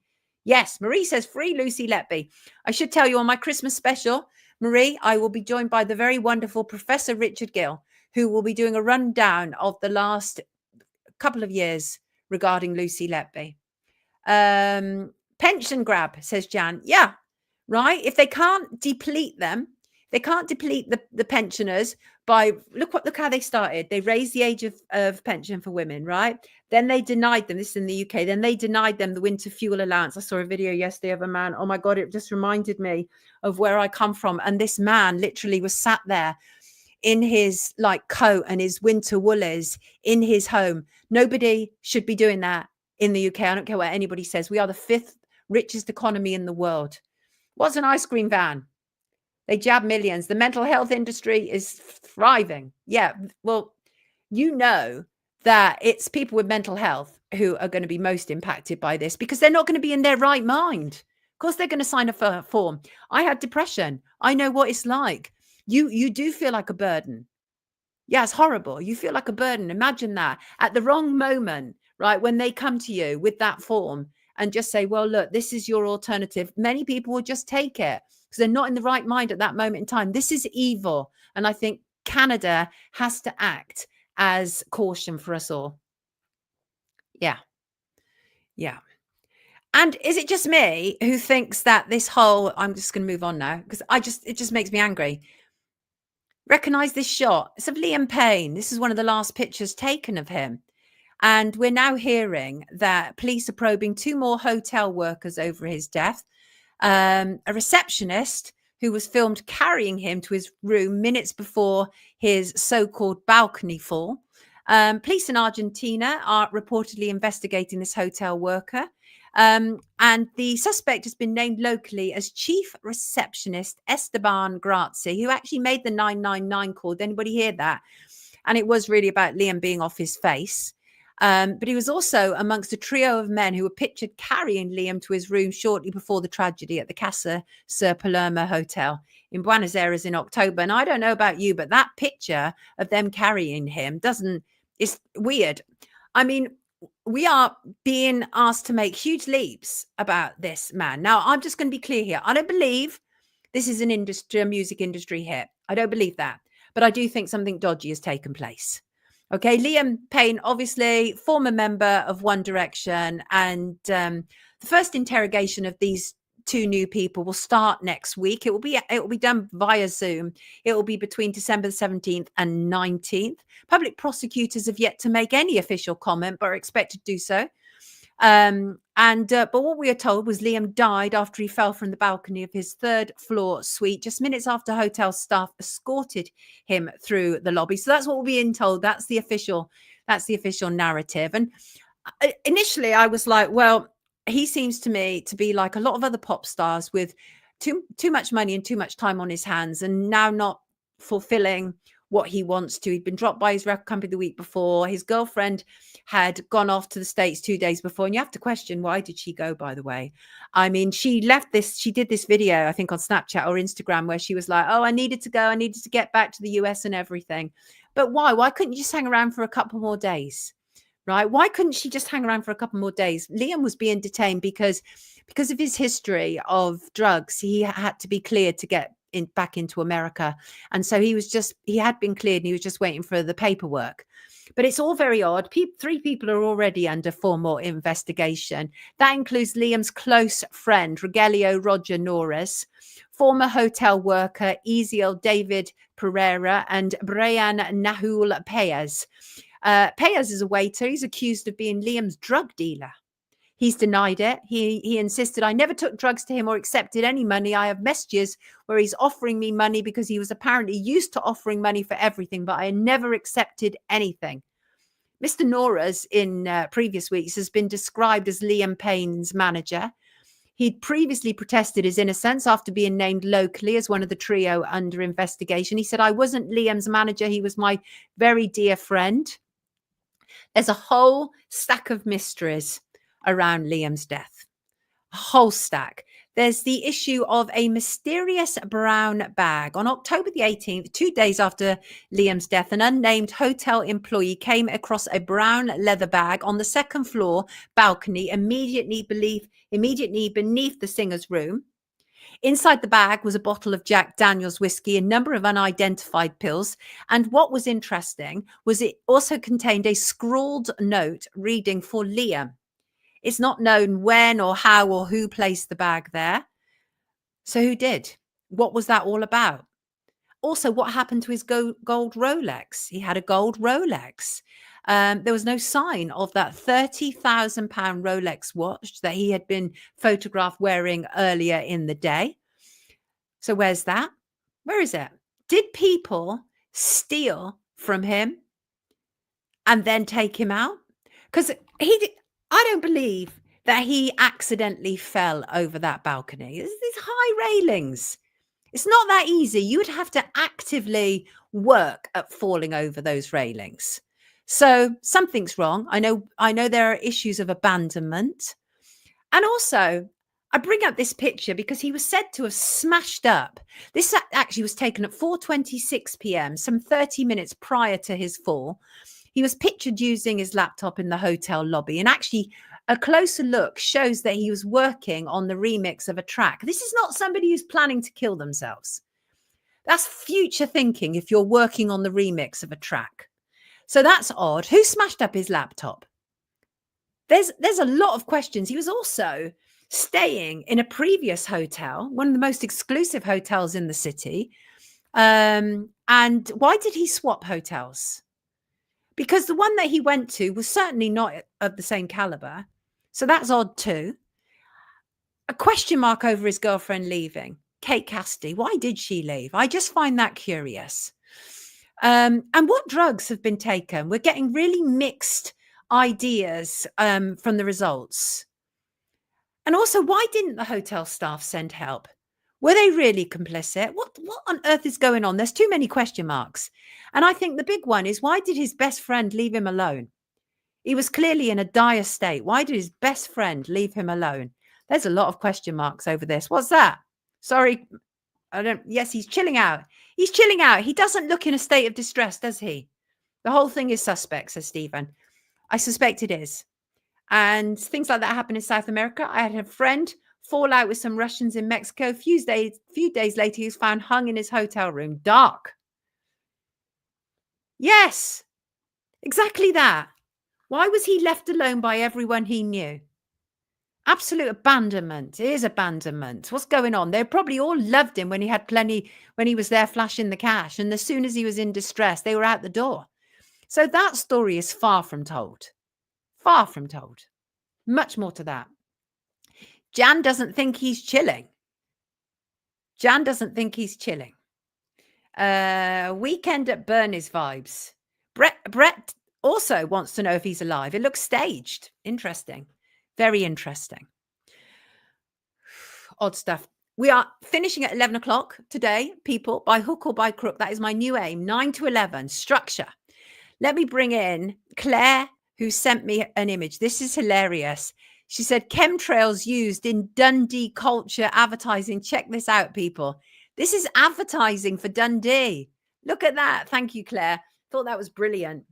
Yes. Marie says, free Lucy Letby. I should tell you, on my Christmas special, Marie, I will be joined by the very wonderful Professor Richard Gill, who will be doing a rundown of the last couple of years regarding Lucy Letby. Pension grab, says Jan. Yeah, right. If they can't deplete them, they can't deplete the pensioners by, look how they started. They raised the age of pension for women, right? Then they denied them, this is in the UK, then they denied them the winter fuel allowance. I saw a video yesterday of a man. Oh my God, it just reminded me of where I come from. And this man literally was sat there in his coat and his winter woolies in his home. Nobody should be doing that in the UK. I don't care what anybody says. We are the 5th richest economy in the world. What's an ice cream van? They jab millions. The mental health industry is thriving. Yeah, well, you know that it's people with mental health who are going to be most impacted by this because they're not going to be in their right mind. Of course, they're going to sign a form. I had depression. I know what it's like. You do feel like a burden. Yeah, it's horrible. You feel like a burden. Imagine that at the wrong moment, right? When they come to you with that form and just say, well, look, this is your alternative. Many people will just take it because they're not in the right mind at that moment in time. This is evil. And I think Canada has to act as caution for us all. Yeah. Yeah. And is it just me who thinks that this whole, I'm just going to move on now because it just makes me angry. Recognize this shot. It's of Liam Payne. This is one of the last pictures taken of him. And we're now hearing that police are probing 2 more hotel workers over his death. A receptionist who was filmed carrying him to his room minutes before his so-called balcony fall. Police in Argentina are reportedly investigating this hotel worker. And the suspect has been named locally as Chief Receptionist Esteban Grazi, who actually made the 999 call. Did anybody hear that? And it was really about Liam being off his face. But he was also amongst a trio of men who were pictured carrying Liam to his room shortly before the tragedy at the Casa Sir Palermo Hotel in Buenos Aires in October. And I don't know about you, but that picture of them carrying him it's weird. I mean, we are being asked to make huge leaps about this man. Now, I'm just going to be clear here. I don't believe this is a music industry hit. I don't believe that. But I do think something dodgy has taken place. Okay, Liam Payne, obviously former member of One Direction, and the first interrogation of these 2 new people will start next week. It will be done via Zoom. It will be between December the 17th and 19th. Public prosecutors have yet to make any official comment, but are expected to do so. But what we are told was Liam died after he fell from the balcony of his 3rd floor suite, just minutes after hotel staff escorted him through the lobby. So that's what we're being told. That's the official narrative. And initially I was like, well, he seems to me to be like a lot of other pop stars with too much money and too much time on his hands, and now not fulfilling what he wants to. He'd been dropped by his record company the week before. His girlfriend had gone off to the States 2 days before. And you have to question, why did she go, by the way? I mean, she did this video, I think on Snapchat or Instagram, where she was like, oh, I needed to go. I needed to get back to the US and everything. But why? Why couldn't you just hang around for a couple more days? Right? Why couldn't she just hang around for a couple more days? Liam was being detained because of his history of drugs. He had to be cleared to get back into America. And so he had been cleared and he was just waiting for the paperwork. But it's all very odd. 3 people are already under formal investigation. That includes Liam's close friend, Rogelio Roger Norris, former hotel worker Ezeal David Pereira, and Brian Nahul Payas. Payas is a waiter. He's accused of being Liam's drug dealer. He's denied it. He insisted, I never took drugs to him or accepted any money. I have messages where he's offering me money because he was apparently used to offering money for everything, but I never accepted anything. Mr. Norris in previous weeks has been described as Liam Payne's manager. He'd previously protested his innocence after being named locally as one of the trio under investigation. He said, I wasn't Liam's manager. He was my very dear friend. There's a whole stack of mysteries around Liam's death. A whole stack. There's the issue of a mysterious brown bag. On October the 18th, 2 days after Liam's death, an unnamed hotel employee came across a brown leather bag on the 2nd floor balcony immediately beneath the singer's room. Inside the bag was a bottle of Jack Daniel's whiskey, a number of unidentified pills. And what was interesting was it also contained a scrawled note reading, for Liam. It's not known when or how or who placed the bag there. So who did? What was that all about? Also, what happened to his gold Rolex? He had a gold Rolex. There was no sign of that £30,000 Rolex watch that he had been photographed wearing earlier in the day. So where's that? Where is it? Did people steal from him and then take him out? Because I don't believe that he accidentally fell over that balcony. There's these high railings. It's not that easy. You would have to actively work at falling over those railings. So something's wrong. I know there are issues of abandonment. And also, I bring up this picture because he was said to have smashed up. This actually was taken at 4:26 p.m., some 30 minutes prior to his fall. He was pictured using his laptop in the hotel lobby, and actually a closer look shows that he was working on the remix of a track. This is not somebody who's planning to kill themselves. That's future thinking if you're working on the remix of a track. So that's odd. Who smashed up his laptop? There's a lot of questions. He was also staying in a previous hotel, one of the most exclusive hotels in the city. And why did he swap hotels? Because the one that he went to was certainly not of the same caliber. So that's odd too. A question mark over his girlfriend leaving. Kate Cassidy. Why did she leave? I just find that curious. And what drugs have been taken? We're getting really mixed ideas from the results. And also, why didn't the hotel staff send help? Were they really complicit? What on earth is going on? There's too many question marks. And I think the big one is, why did his best friend leave him alone? He was clearly in a dire state. Why did his best friend leave him alone? There's a lot of question marks over this. What's that? Sorry. Yes, he's chilling out. He's chilling out. He doesn't look in a state of distress, does he? The whole thing is suspect, says Stephen. I suspect it is. And things like that happen in South America. I had a friend fall out with some Russians in Mexico. A few days later, he was found hung in his hotel room. Dark. Yes, exactly that. Why was he left alone by everyone he knew? Absolute abandonment. It is abandonment. What's going on? They probably all loved him when he had plenty, when he was there flashing the cash. And as soon as he was in distress, they were out the door. So that story is far from told. Far from told. Much more to that. Jan doesn't think he's chilling. Jan doesn't think he's chilling. Weekend at Bernie's vibes. Brett also wants to know if he's alive. It looks staged. Interesting. Very interesting. Odd stuff. We are finishing at 11 o'clock today, people, by hook or by crook. That is my new aim. 9 to 11. Structure. Let me bring in Claire, who sent me an image. This is hilarious. She said, chemtrails used in Dundee culture advertising. Check this out, people. This is advertising for Dundee. Look at that. Thank you, Claire. Thought that was brilliant.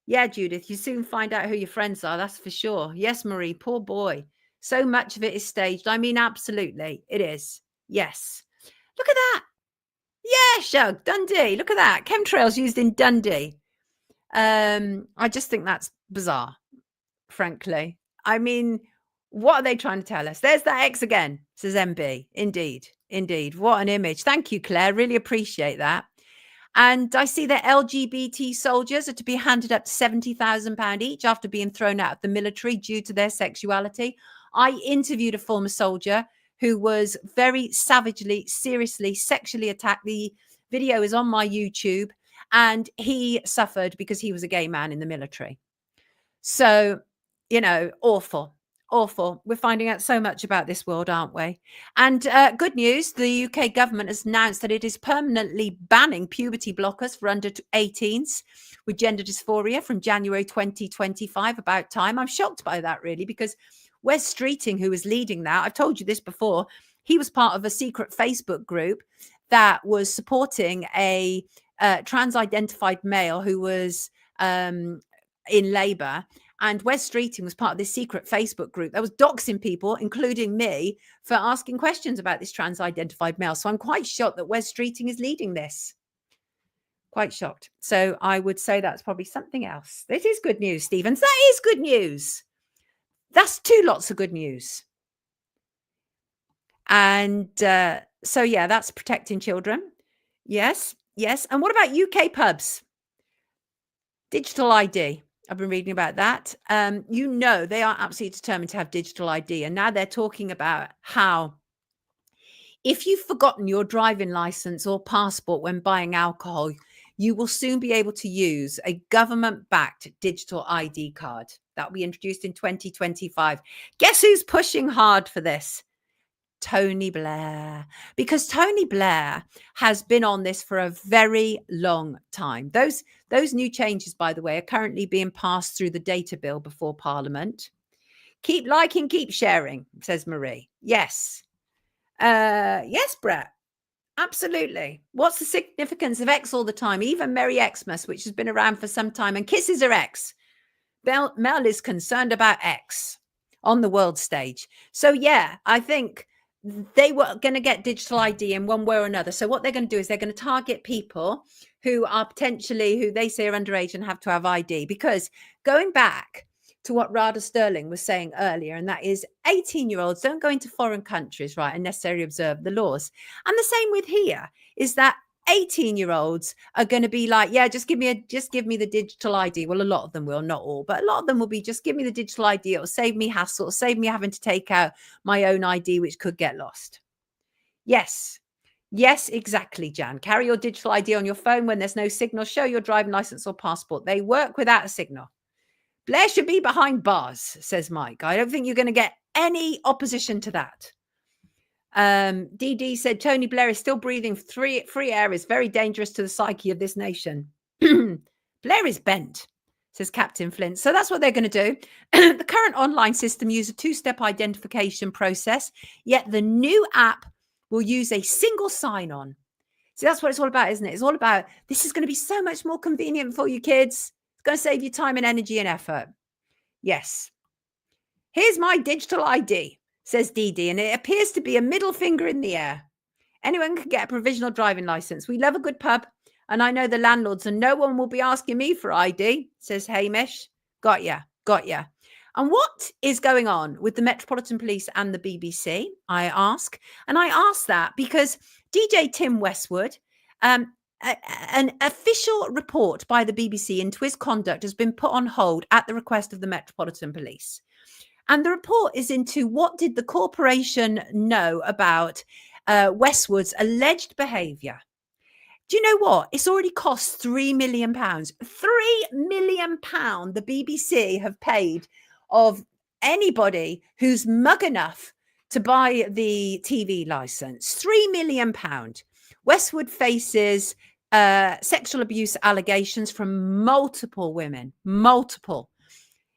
Yeah, Judith, you soon find out who your friends are. That's for sure. Yes, Marie, poor boy. So much of it is staged. I mean, absolutely. It is. Yes. Look at that. Yeah, Shug, Dundee. Look at that. Chemtrails used in Dundee. I just think that's bizarre, frankly. I mean, what are they trying to tell us? There's that X again, says MB. Indeed. Indeed. What an image. Thank you, Claire. Really appreciate that. And I see that LGBT soldiers are to be handed up to £70,000 each after being thrown out of the military due to their sexuality. I interviewed a former soldier who was very savagely, seriously, sexually attacked. The video is on my YouTube, and he suffered because he was a gay man in the military. So, you know, awful. Awful. We're finding out so much about this world, aren't we? And good news, the UK government has announced that it is permanently banning puberty blockers for under 18s with gender dysphoria from January 2025. About time. I'm shocked by that, really, because Wes Streeting, who was leading that, I've told you this before, he was part of a secret Facebook group that was supporting a trans-identified male who was in Labour. And Wes Streeting was part of this secret Facebook group that was doxing people, including me, for asking questions about this trans-identified male. So I'm quite shocked that Wes Streeting is leading this. Quite shocked. So I would say that's probably something else. This is good news, Stevens. That is good news. That's two lots of good news. And so, yeah, that's protecting children. Yes, yes. And what about UK pubs? Digital ID. I've been reading about that. You know, they are absolutely determined to have digital ID. And now they're talking about how if you've forgotten your driving license or passport when buying alcohol, you will soon be able to use a government-backed digital ID card that will be introduced in 2025. Guess who's pushing hard for this? Tony Blair, because Tony Blair has been on this for a very long time. Those new changes, by the way, are currently being passed through the data bill before Parliament. Keep liking, keep sharing, says Marie. Yes. Yes, Brett. Absolutely. What's the significance of X all the time? Even Merry Xmas, which has been around for some time, and kisses are X. Mel is concerned about X on the world stage. So yeah, I think they were going to get digital ID in one way or another. So what they're going to do is they're going to target people who are potentially, who they say are underage and have to have ID. Because going back to what Radha Stirling was saying earlier, and that is 18-year-olds don't go into foreign countries, right, and necessarily observe the laws. And the same with here is that 18-year-olds are going to be like, yeah, just give me the digital ID. Well, a lot of them will, not all, but a lot of them will be, just give me the digital ID. It'll save me hassle, it'll save me having to take out my own ID, which could get lost. Yes, exactly, Jan. Carry your digital ID on your phone when there's no signal. Show your driving license or passport. They work without a signal. Blair should be behind bars, says Mike. I don't think you're going to get any opposition to that. DD said Tony Blair is still breathing free air, is very dangerous to the psyche of this nation. Blair is bent, says Captain Flint. So that's what they're going to do. The current online system uses a two-step identification process, yet the new app will use a single sign-on. So that's what it's all about, isn't it? It's all about, this is going to be so much more convenient for you kids. It's going to save you time and energy and effort. Yes. Here's my digital ID, says Dee, and it appears to be a middle finger in the air. Anyone can get a provisional driving license. We love a good pub, and I know the landlords, and no one will be asking me for ID, says Hamish. Got ya. And what is going on with the Metropolitan Police and the BBC, I ask? And I ask that because DJ Tim Westwood, an official report by the BBC into his conduct has been put on hold at the request of the Metropolitan Police. And the report is into what did the corporation know about Westwood's alleged behaviour. Do you know what? It's already cost £3 million. £3 million the BBC have paid of anybody who's mug enough to buy the TV licence. £3 million. Westwood faces sexual abuse allegations from multiple women. Multiple.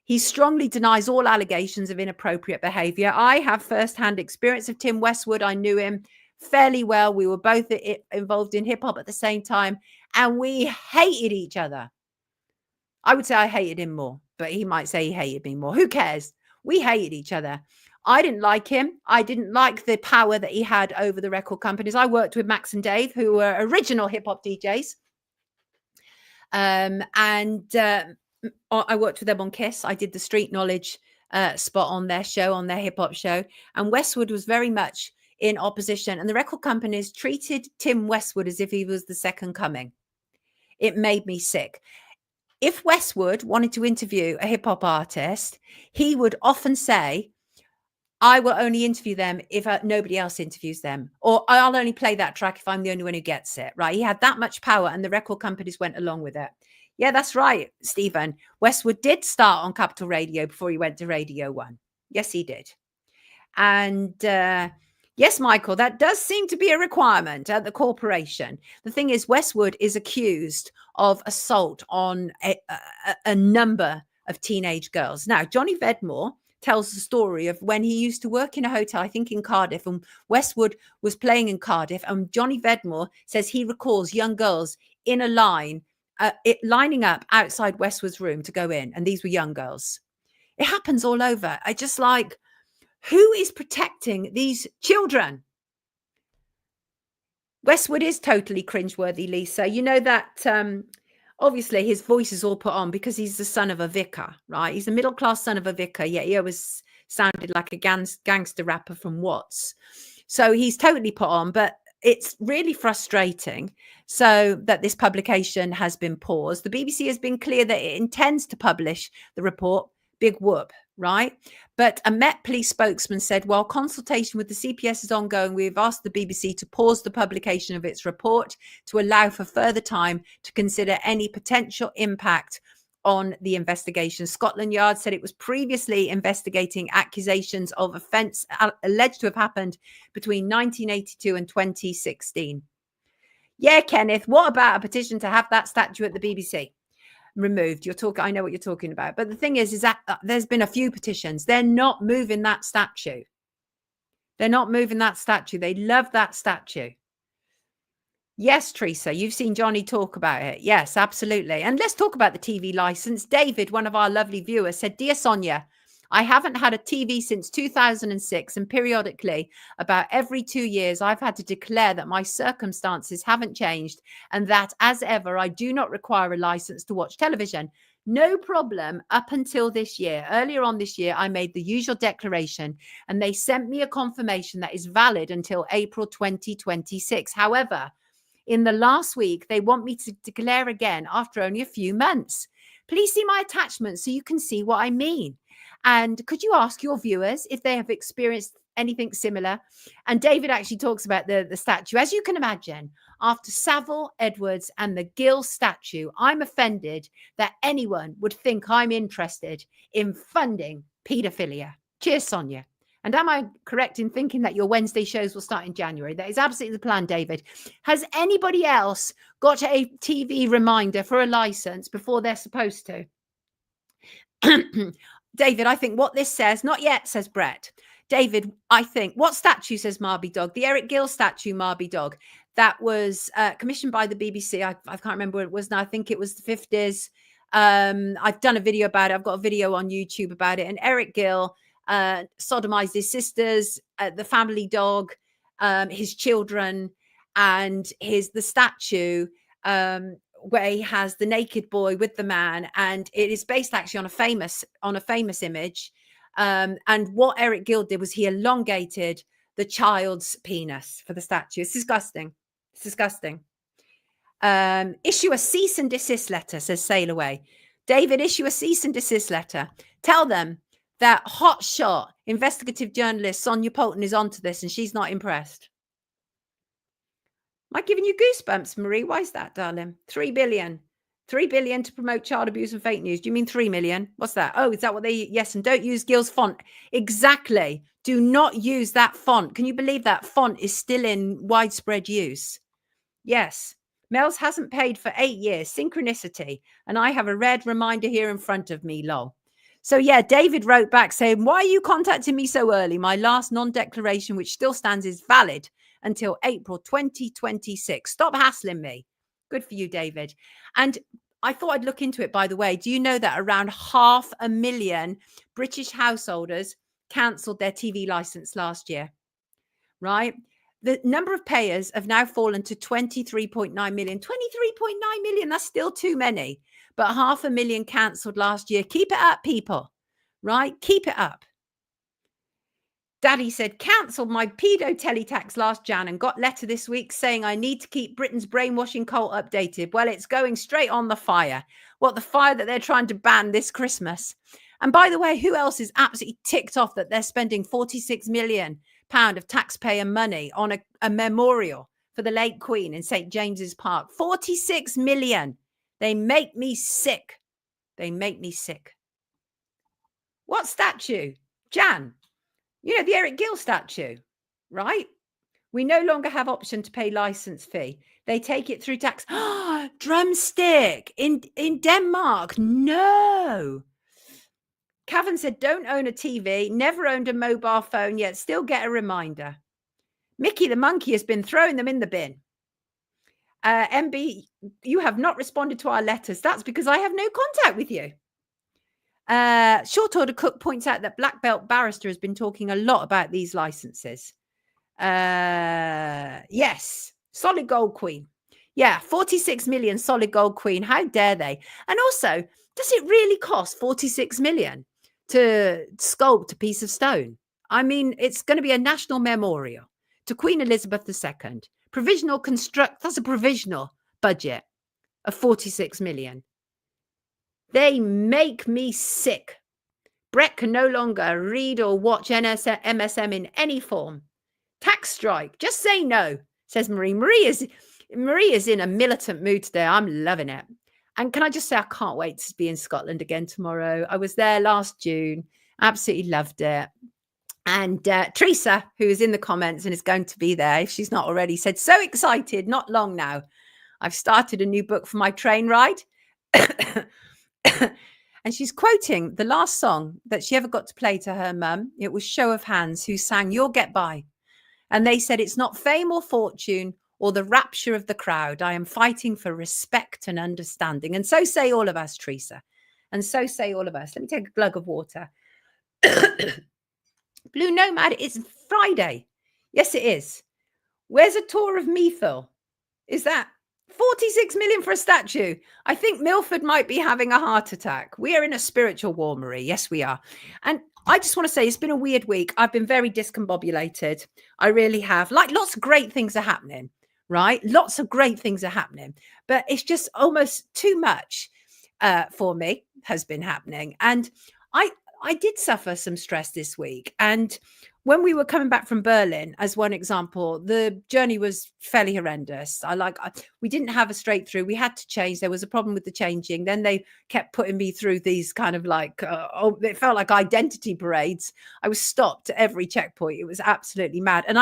He strongly denies all allegations of inappropriate behaviour. I have first-hand experience of Tim Westwood. I knew him fairly well. We were both involved in hip-hop at the same time, and we hated each other. I would say I hated him more, but he might say he hated me more. Who cares? We hated each other. I didn't like him. I didn't like the power that he had over the record companies. I worked with Max and Dave, who were original hip-hop DJs. I worked with them on Kiss. I did the Street Knowledge spot on their show, on their hip-hop show. And Westwood was very much in opposition. And the record companies treated Tim Westwood as if he was the second coming. It made me sick. If Westwood wanted to interview a hip-hop artist, he would often say, I will only interview them if nobody else interviews them. Or I'll only play that track if I'm the only one who gets it, right? He had that much power and the record companies went along with it. Yeah, that's right, Stephen. Westwood did start on Capital Radio before he went to Radio 1. Yes, he did. And yes, Michael, that does seem to be a requirement at the corporation. The thing is, Westwood is accused of assault on a number of teenage girls. Now, Johnny Vedmore tells the story of when he used to work in a hotel, I think in Cardiff, and Westwood was playing in Cardiff. And Johnny Vedmore says he recalls young girls in a line, lining up outside Westwood's room to go in. And these were young girls. It happens all over. I just like, who is protecting these children? Westwood is totally cringeworthy, Lisa. You know that obviously his voice is all put on because he's the son of a vicar, right? He's a middle-class son of a vicar. Yeah, he always sounded like a gangster rapper from Watts. So he's totally put on, but it's really frustrating so that this publication has been paused. The BBC has been clear that it intends to publish the report. Big whoop, right? But a Met Police spokesman said, while consultation with the CPS is ongoing, we've asked the BBC to pause the publication of its report to allow for further time to consider any potential impact on the investigation. Scotland Yard said it was previously investigating accusations of offence alleged to have happened between 1982 and 2016. Yeah, Kenneth, what about a petition to have that statue at the BBC removed? I know what you're talking about. But the thing is that there's been a few petitions. They're not moving that statue. They're not moving that statue. They love that statue. Yes, Teresa, you've seen Johnny talk about it. Yes, absolutely. And let's talk about the TV license. David, one of our lovely viewers, said, Dear Sonia, I haven't had a TV since 2006, and periodically, about every 2 years, I've had to declare that my circumstances haven't changed and that, as ever, I do not require a license to watch television. No problem up until this year. Earlier on this year, I made the usual declaration and they sent me a confirmation that is valid until April 2026. However, in the last week, they want me to declare again after only a few months. Please see my attachment so you can see what I mean. And could you ask your viewers if they have experienced anything similar? And David actually talks about the statue. As you can imagine, after Savile, Edwards and the Gill statue, I'm offended that anyone would think I'm interested in funding paedophilia. Cheers, Sonia. And am I correct in thinking that your Wednesday shows will start in January? That is absolutely the plan, David. Has anybody else got a TV reminder for a license before they're supposed to? David, I think what this says, not yet, says Brett. David, I think, what statue, says Marby Dog? The Eric Gill statue, Marby Dog. That was commissioned by the BBC. I can't remember what it was now. I think it was the 50s. I've done a video about it. I've got a video on YouTube about it. And Eric Gill sodomized his sisters, the family dog, his children, and the statue where he has the naked boy with the man, and it is based actually on a famous image. And what Eric Gill did was he elongated the child's penis for the statue. It's disgusting. It's disgusting. Issue a cease and desist letter, says Sail Away. David, issue a cease and desist letter. Tell them that hotshot investigative journalist Sonia Poulton is onto this and she's not impressed. Am I giving you goosebumps, Marie? Why is that, darling? 3 billion. 3 billion to promote child abuse and fake news. Do you mean 3 million? What's that? Oh, is that what they... Yes, and don't use Gill's font. Exactly. Do not use that font. Can you believe that font is still in widespread use? Yes. Mel's hasn't paid for 8 years. Synchronicity. And I have a red reminder here in front of me, lol. So yeah, David wrote back saying, why are you contacting me so early? My last non-declaration, which still stands, is valid until April 2026. Stop hassling me. Good for you, David. And I thought I'd look into it, by the way. Do you know that around 500,000 British householders cancelled their TV license last year? Right? The number of payers have now fallen to 23.9 million. 23.9 million, that's still too many. But 500,000 cancelled last year. Keep it up, people. Right? Keep it up. Daddy said, cancelled my pedo teletax last Jan and got letter this week saying I need to keep Britain's brainwashing cult updated. Well, it's going straight on the fire. What, the fire that they're trying to ban this Christmas? And by the way, who else is absolutely ticked off that they're spending £46 million of taxpayer money on a memorial for the late Queen in St. James's Park? 46 million. They make me sick. They make me sick. What statue? Jan. You know, the Eric Gill statue, right? We no longer have option to pay license fee. They take it through tax. Drumstick in Denmark. No. Cavan said, don't own a TV, never owned a mobile phone, yet still get a reminder. Mickey the monkey has been throwing them in the bin. MB, you have not responded to our letters. That's because I have no contact with you. Short Order Cook points out that Black Belt Barrister has been talking a lot about these licenses. Yes, Solid Gold Queen. Yeah, 46 million Solid Gold Queen. How dare they? And also, does it really cost 46 million to sculpt a piece of stone? I mean, it's going to be a national memorial to Queen Elizabeth II. That's a provisional budget of 46 million. They make me sick. Brett can no longer read or watch MSM in any form. Tax strike. Just say no, says Marie. Marie is in a militant mood today. I'm loving it. And can I just say, I can't wait to be in Scotland again tomorrow. I was there last June, absolutely loved it. And Teresa, who is in the comments and is going to be there, if she's not already, said, so excited, not long now. I've started a new book for my train ride. And she's quoting the last song that she ever got to play to her mum. It was Show of Hands, who sang You'll Get By. And they said, it's not fame or fortune or the rapture of the crowd. I am fighting for respect and understanding. And so say all of us, Teresa. And so say all of us. Let me take a glug of water. Blue Nomad, it's Friday. Yes, it is. Where's a tour of Meathil? Is that 46 million for a statue? I think Milford might be having a heart attack. We are in a spiritual war, Marie. Yes, we are. And I just want to say it's been a weird week. I've been very discombobulated. I really have. Like, lots of great things are happening, right? Lots of great things are happening. But it's just almost too much for me has been happening. And I did suffer some stress this week. And when we were coming back from Berlin, as one example, the journey was fairly horrendous. We didn't have a straight through. We had to change. There was a problem with the changing. Then they kept putting me through these kind of like, it felt like identity parades. I was stopped at every checkpoint. It was absolutely mad. And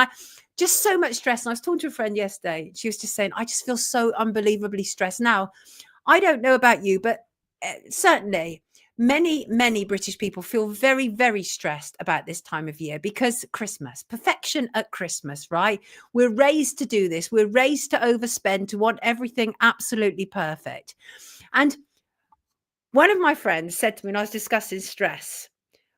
just so much stress. And I was talking to a friend yesterday. She was just saying, I just feel so unbelievably stressed now. I don't know about you, but certainly many British people feel very, very stressed about this time of year because Christmas, perfection at Christmas, right? We're raised to do this. We're raised to overspend, to want everything absolutely perfect. And one of my friends said to me when I was discussing stress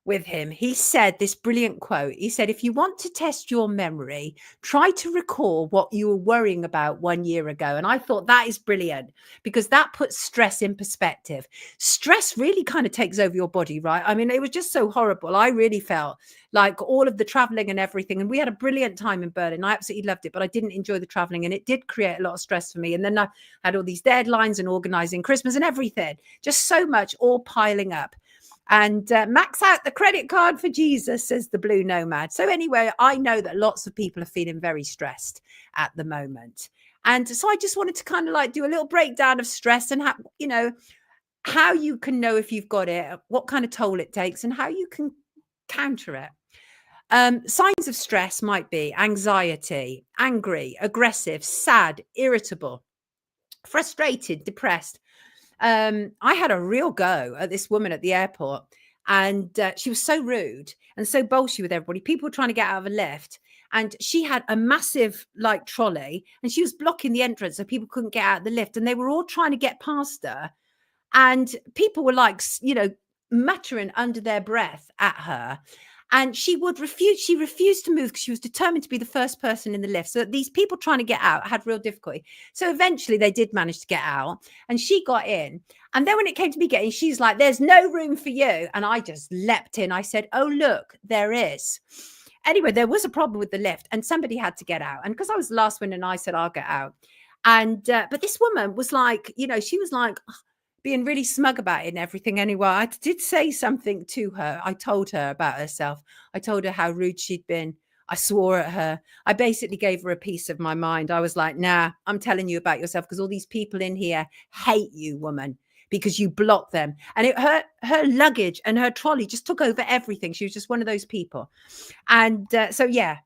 with him, he said this brilliant quote. He said, if you want to test your memory, try to recall what you were worrying about 1 year ago. And I thought that is brilliant because that puts stress in perspective. Stress really kind of takes over your body, right? I mean, it was just so horrible. I really felt like all of the traveling and everything. And we had a brilliant time in Berlin. I absolutely loved it, but I didn't enjoy the traveling. And it did create a lot of stress for me. And then I had all these deadlines and organizing Christmas and everything, just so much all piling up. And max out the credit card for Jesus, says the Blue Nomad. So anyway, I know that lots of people are feeling very stressed at the moment. And so I just wanted to kind of like do a little breakdown of stress and how you can know if you've got it, what kind of toll it takes and how you can counter it. Signs of stress might be anxiety, angry, aggressive, sad, irritable, frustrated, depressed. I had a real go at this woman at the airport and she was so rude and so bolshy with everybody. People were trying to get out of a lift and she had a massive like trolley and she was blocking the entrance so people couldn't get out of the lift and they were all trying to get past her and people were like, muttering under their breath at her. And she refused to move because she was determined to be the first person in the lift. So these people trying to get out had real difficulty. So eventually they did manage to get out and she got in. And then when it came to me getting, she's like, there's no room for you. And I just leapt in. I said, oh, look, there is. Anyway, there was a problem with the lift and somebody had to get out. And because I was the last one and I said, I'll get out. And but this woman was like, she was like, being really smug about it and everything. Anyway, I did say something to her. I told her about herself. I told her how rude she'd been. I swore at her. I basically gave her a piece of my mind. I was like, nah, I'm telling you about yourself because all these people in here hate you, woman, because you block them. And her luggage and her trolley just took over everything. She was just one of those people. And so, yeah,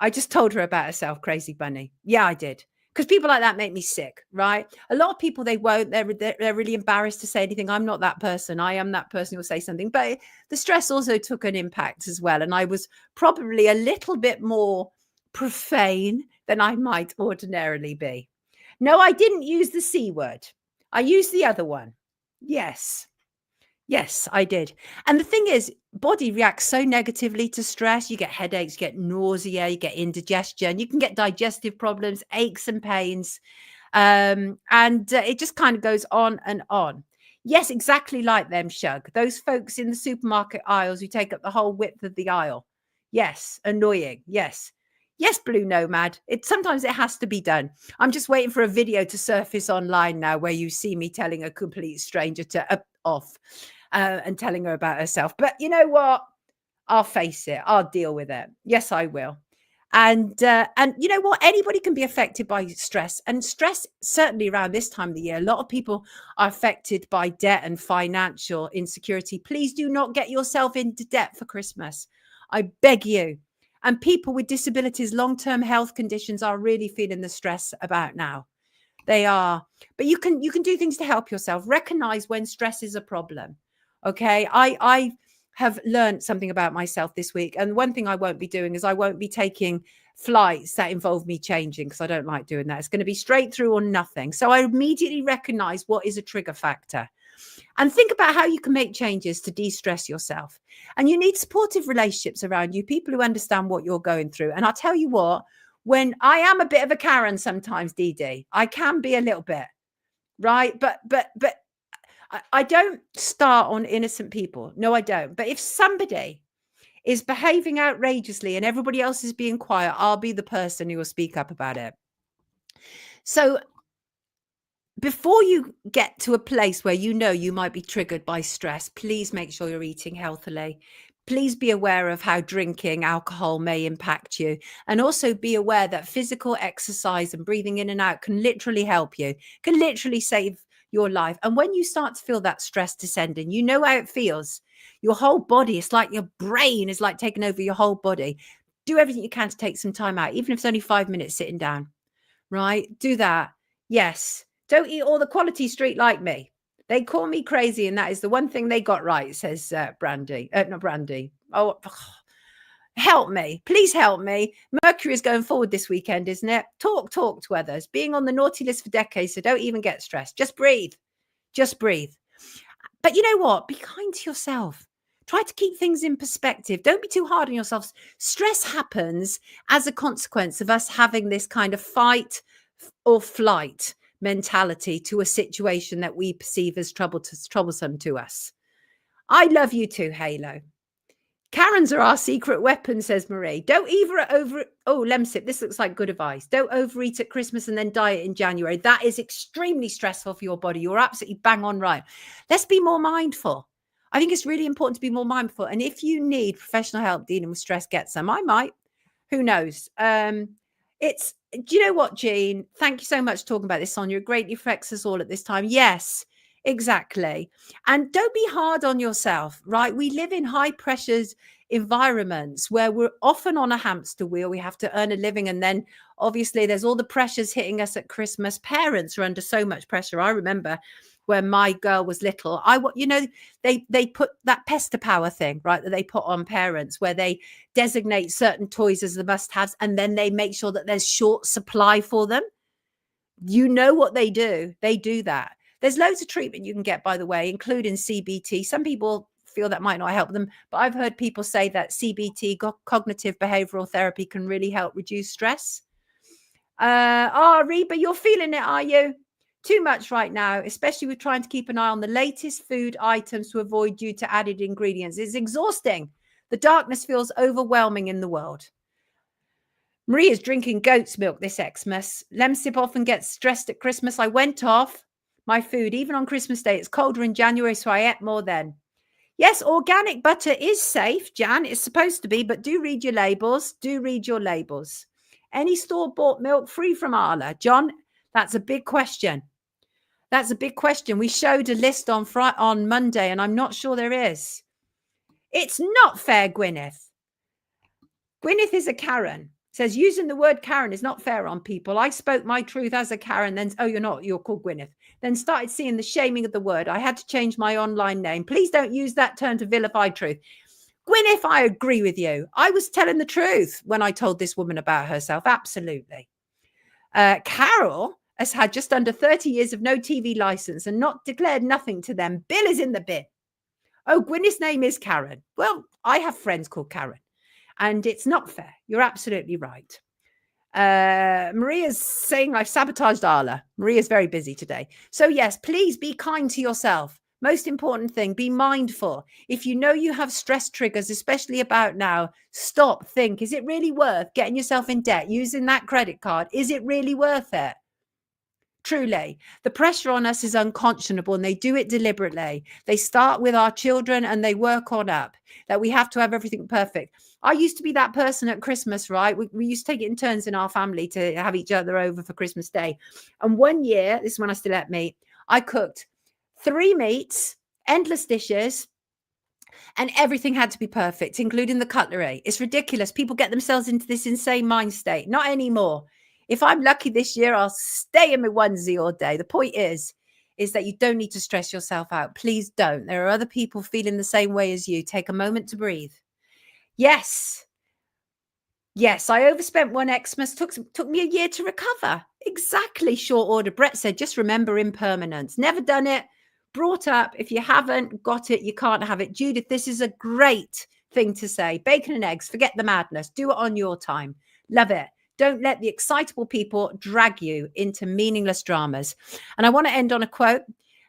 I just told her about herself, crazy bunny. Yeah, I did. Because people like that make me sick, right? A lot of people, they won't. They're really embarrassed to say anything. I'm not that person. I am that person who will say something. But the stress also took an impact as well. And I was probably a little bit more profane than I might ordinarily be. No, I didn't use the C word. I used the other one. Yes, I did. And the thing is, body reacts so negatively to stress. You get headaches, you get nausea, you get indigestion, you can get digestive problems, aches and pains. And it just kind of goes on and on. Yes, exactly like them, Shug. Those folks in the supermarket aisles who take up the whole width of the aisle. Yes, annoying. Yes, Blue Nomad. Sometimes it has to be done. I'm just waiting for a video to surface online now where you see me telling a complete stranger to off and telling her about herself. But you know what? I'll face it. I'll deal with it. Yes, I will. And you know what? Anybody can be affected by stress, and stress certainly around this time of the year. A lot of people are affected by debt and financial insecurity. Please do not get yourself into debt for Christmas. I beg you. And people with disabilities, long-term health conditions are really feeling the stress about now. They are. But you can do things to help yourself. Recognize when stress is a problem. Okay. I have learned something about myself this week. And one thing I won't be doing is I won't be taking flights that involve me changing, because I don't like doing that. It's going to be straight through or nothing. So I immediately recognize what is a trigger factor and think about how you can make changes to de-stress yourself. And you need supportive relationships around you, people who understand what you're going through. And I'll tell you what, when I am a bit of a Karen sometimes, Didi, I can be a little bit, right? But I don't start on innocent people. No, I don't. But if somebody is behaving outrageously and everybody else is being quiet, I'll be the person who will speak up about it. So before you get to a place where you know you might be triggered by stress, please make sure you're eating healthily. Please be aware of how drinking alcohol may impact you. And also be aware that physical exercise and breathing in and out can literally help you, can literally save your life. And when you start to feel that stress descending, you know how it feels. Your whole body, it's like your brain is like taking over your whole body. Do everything you can to take some time out, even if it's only 5 minutes sitting down, right? Do that. Yes. Don't eat all the quality street like me. They call me crazy, and that is the one thing they got right, says Brandy. Not Brandy. Oh, help me. Please help me. Mercury is going forward this weekend, isn't it? Talk to others. Being on the naughty list for decades, so don't even get stressed. Just breathe. Just breathe. But you know what? Be kind to yourself. Try to keep things in perspective. Don't be too hard on yourself. Stress happens as a consequence of us having this kind of fight or flight mentality to a situation that we perceive as troublesome to us. I love you too, Halo. Karens are our secret weapon, says Marie. Don't Lemsip, this looks like good advice. Don't overeat at Christmas and then diet in January. That is extremely stressful for your body. You're absolutely bang on right. Let's be more mindful. I think it's really important to be more mindful. And if you need professional help dealing with stress, get some. I might. Who knows? Do you know what, Jean? Thank you so much for talking about this, Sonia. It greatly affects us all at this time. Yes, exactly. And don't be hard on yourself, right? We live in high pressures environments where we're often on a hamster wheel. We have to earn a living. And then obviously there's all the pressures hitting us at Christmas. Parents are under so much pressure. I remember when my girl was little, they put that pester power thing, right, that they put on parents, where they designate certain toys as the must-haves, and then they make sure that there's short supply for them. You know what they do? They do that. There's loads of treatment you can get, by the way, including CBT. Some people feel that might not help them, but I've heard people say that CBT, cognitive behavioral therapy, can really help reduce stress. Reba, you're feeling it, are you? Too much right now, especially with trying to keep an eye on the latest food items to avoid due to added ingredients. It's exhausting. The darkness feels overwhelming in the world. Maria's drinking goat's milk this Xmas. Lemsip often gets stressed at Christmas. I went off my food, even on Christmas Day. It's colder in January, so I ate more then. Yes, organic butter is safe, Jan. It's supposed to be, but do read your labels. Do read your labels. Any store-bought milk free from Arla? John, that's a big question. That's a big question. We showed a list on Monday, and I'm not sure there is. It's not fair, Gwyneth. Gwyneth is a Karen. Says using the word Karen is not fair on people. I spoke my truth as a Karen, then, oh, you're not, you're called Gwyneth. Then started seeing the shaming of the word. I had to change my online name. Please don't use that term to vilify truth. Gwyneth, I agree with you. I was telling the truth when I told this woman about herself. Absolutely. Carol has had just under 30 years of no TV license and not declared nothing to them. Bill is in the bin. Oh, Gwyneth's name is Karen. Well, I have friends called Karen, and it's not fair. You're absolutely right. Maria's saying I've sabotaged Arla. Maria's very busy today. So yes, please be kind to yourself. Most important thing, be mindful. If you know you have stress triggers, especially about now, stop, think, is it really worth getting yourself in debt, using that credit card? Is it really worth it? Truly, the pressure on us is unconscionable, and they do it deliberately. They start with our children and they work on up, that we have to have everything perfect. I used to be that person at Christmas, right? We used to take it in turns in our family to have each other over for Christmas Day. And one year, this is when I still ate meat, I cooked 3 meats, endless dishes, and everything had to be perfect, including the cutlery. It's ridiculous. People get themselves into this insane mind state. Not anymore. If I'm lucky this year, I'll stay in my onesie all day. The point is that you don't need to stress yourself out. Please don't. There are other people feeling the same way as you. Take a moment to breathe. Yes, I overspent one Xmas. Took me a year to recover. Exactly, short order. Brett said, just remember impermanence. Never done it. Brought up. If you haven't got it, you can't have it. Judith, this is a great thing to say. Bacon and eggs. Forget the madness. Do it on your time. Love it. Don't let the excitable people drag you into meaningless dramas. And I want to end on a quote,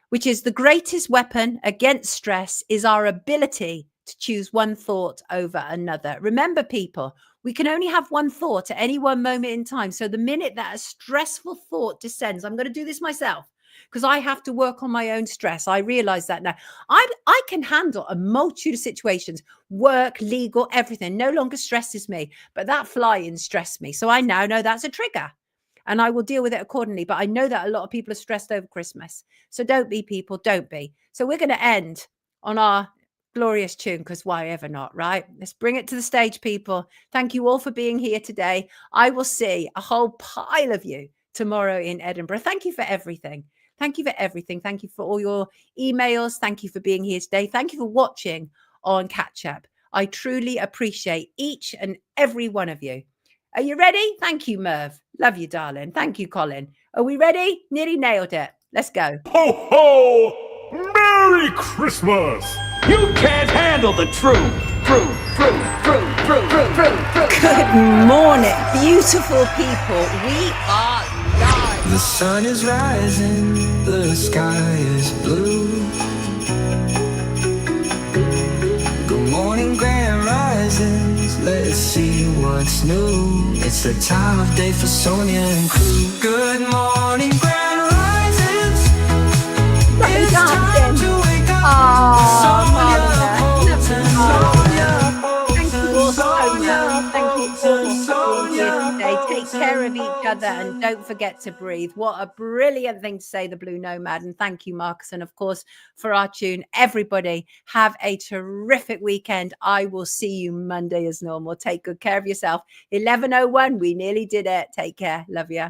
which is, the greatest weapon against stress is our ability to choose one thought over another. Remember, people, we can only have one thought at any one moment in time. So the minute that a stressful thought descends, I'm going to do this myself because I have to work on my own stress. I realize that now. I can handle a multitude of situations, work, legal, everything. No longer stresses me, but that flying stressed me. So I now know that's a trigger and I will deal with it accordingly. But I know that a lot of people are stressed over Christmas. So don't be, people, don't be. So we're going to end on our glorious tune, because why ever not, right? Let's bring it to the stage, people. Thank you all for being here today. I will see a whole pile of you tomorrow in Edinburgh. Thank you for everything. Thank you for everything. Thank you for all your emails. Thank you for being here today. Thank you for watching on Catch Up. I truly appreciate each and every one of you. Are you ready? Thank you, Merv. Love you, darling. Thank you, Colin. Are we ready? Nearly nailed it. Let's go. Ho, ho! Merry Christmas! You can't handle the truth. Good morning, beautiful people. We are live. The sun is rising, the sky is blue. Good morning, grand risings, let's see what's new. It's the time of day for Sonia and crew. Good morning, grand risings. It's time to wake up. Sonia Poulton, Sonia Poulton, Thank you all so much. Sonia Thank you all for being Sonia here today. Take care of each other and don't forget to breathe. What a brilliant thing to say, the Blue Nomad. And thank you, Marcus. And of course, for our tune, everybody have a terrific weekend. I will see you Monday as normal. Take good care of yourself. 11:01. We nearly did it. Take care. Love you.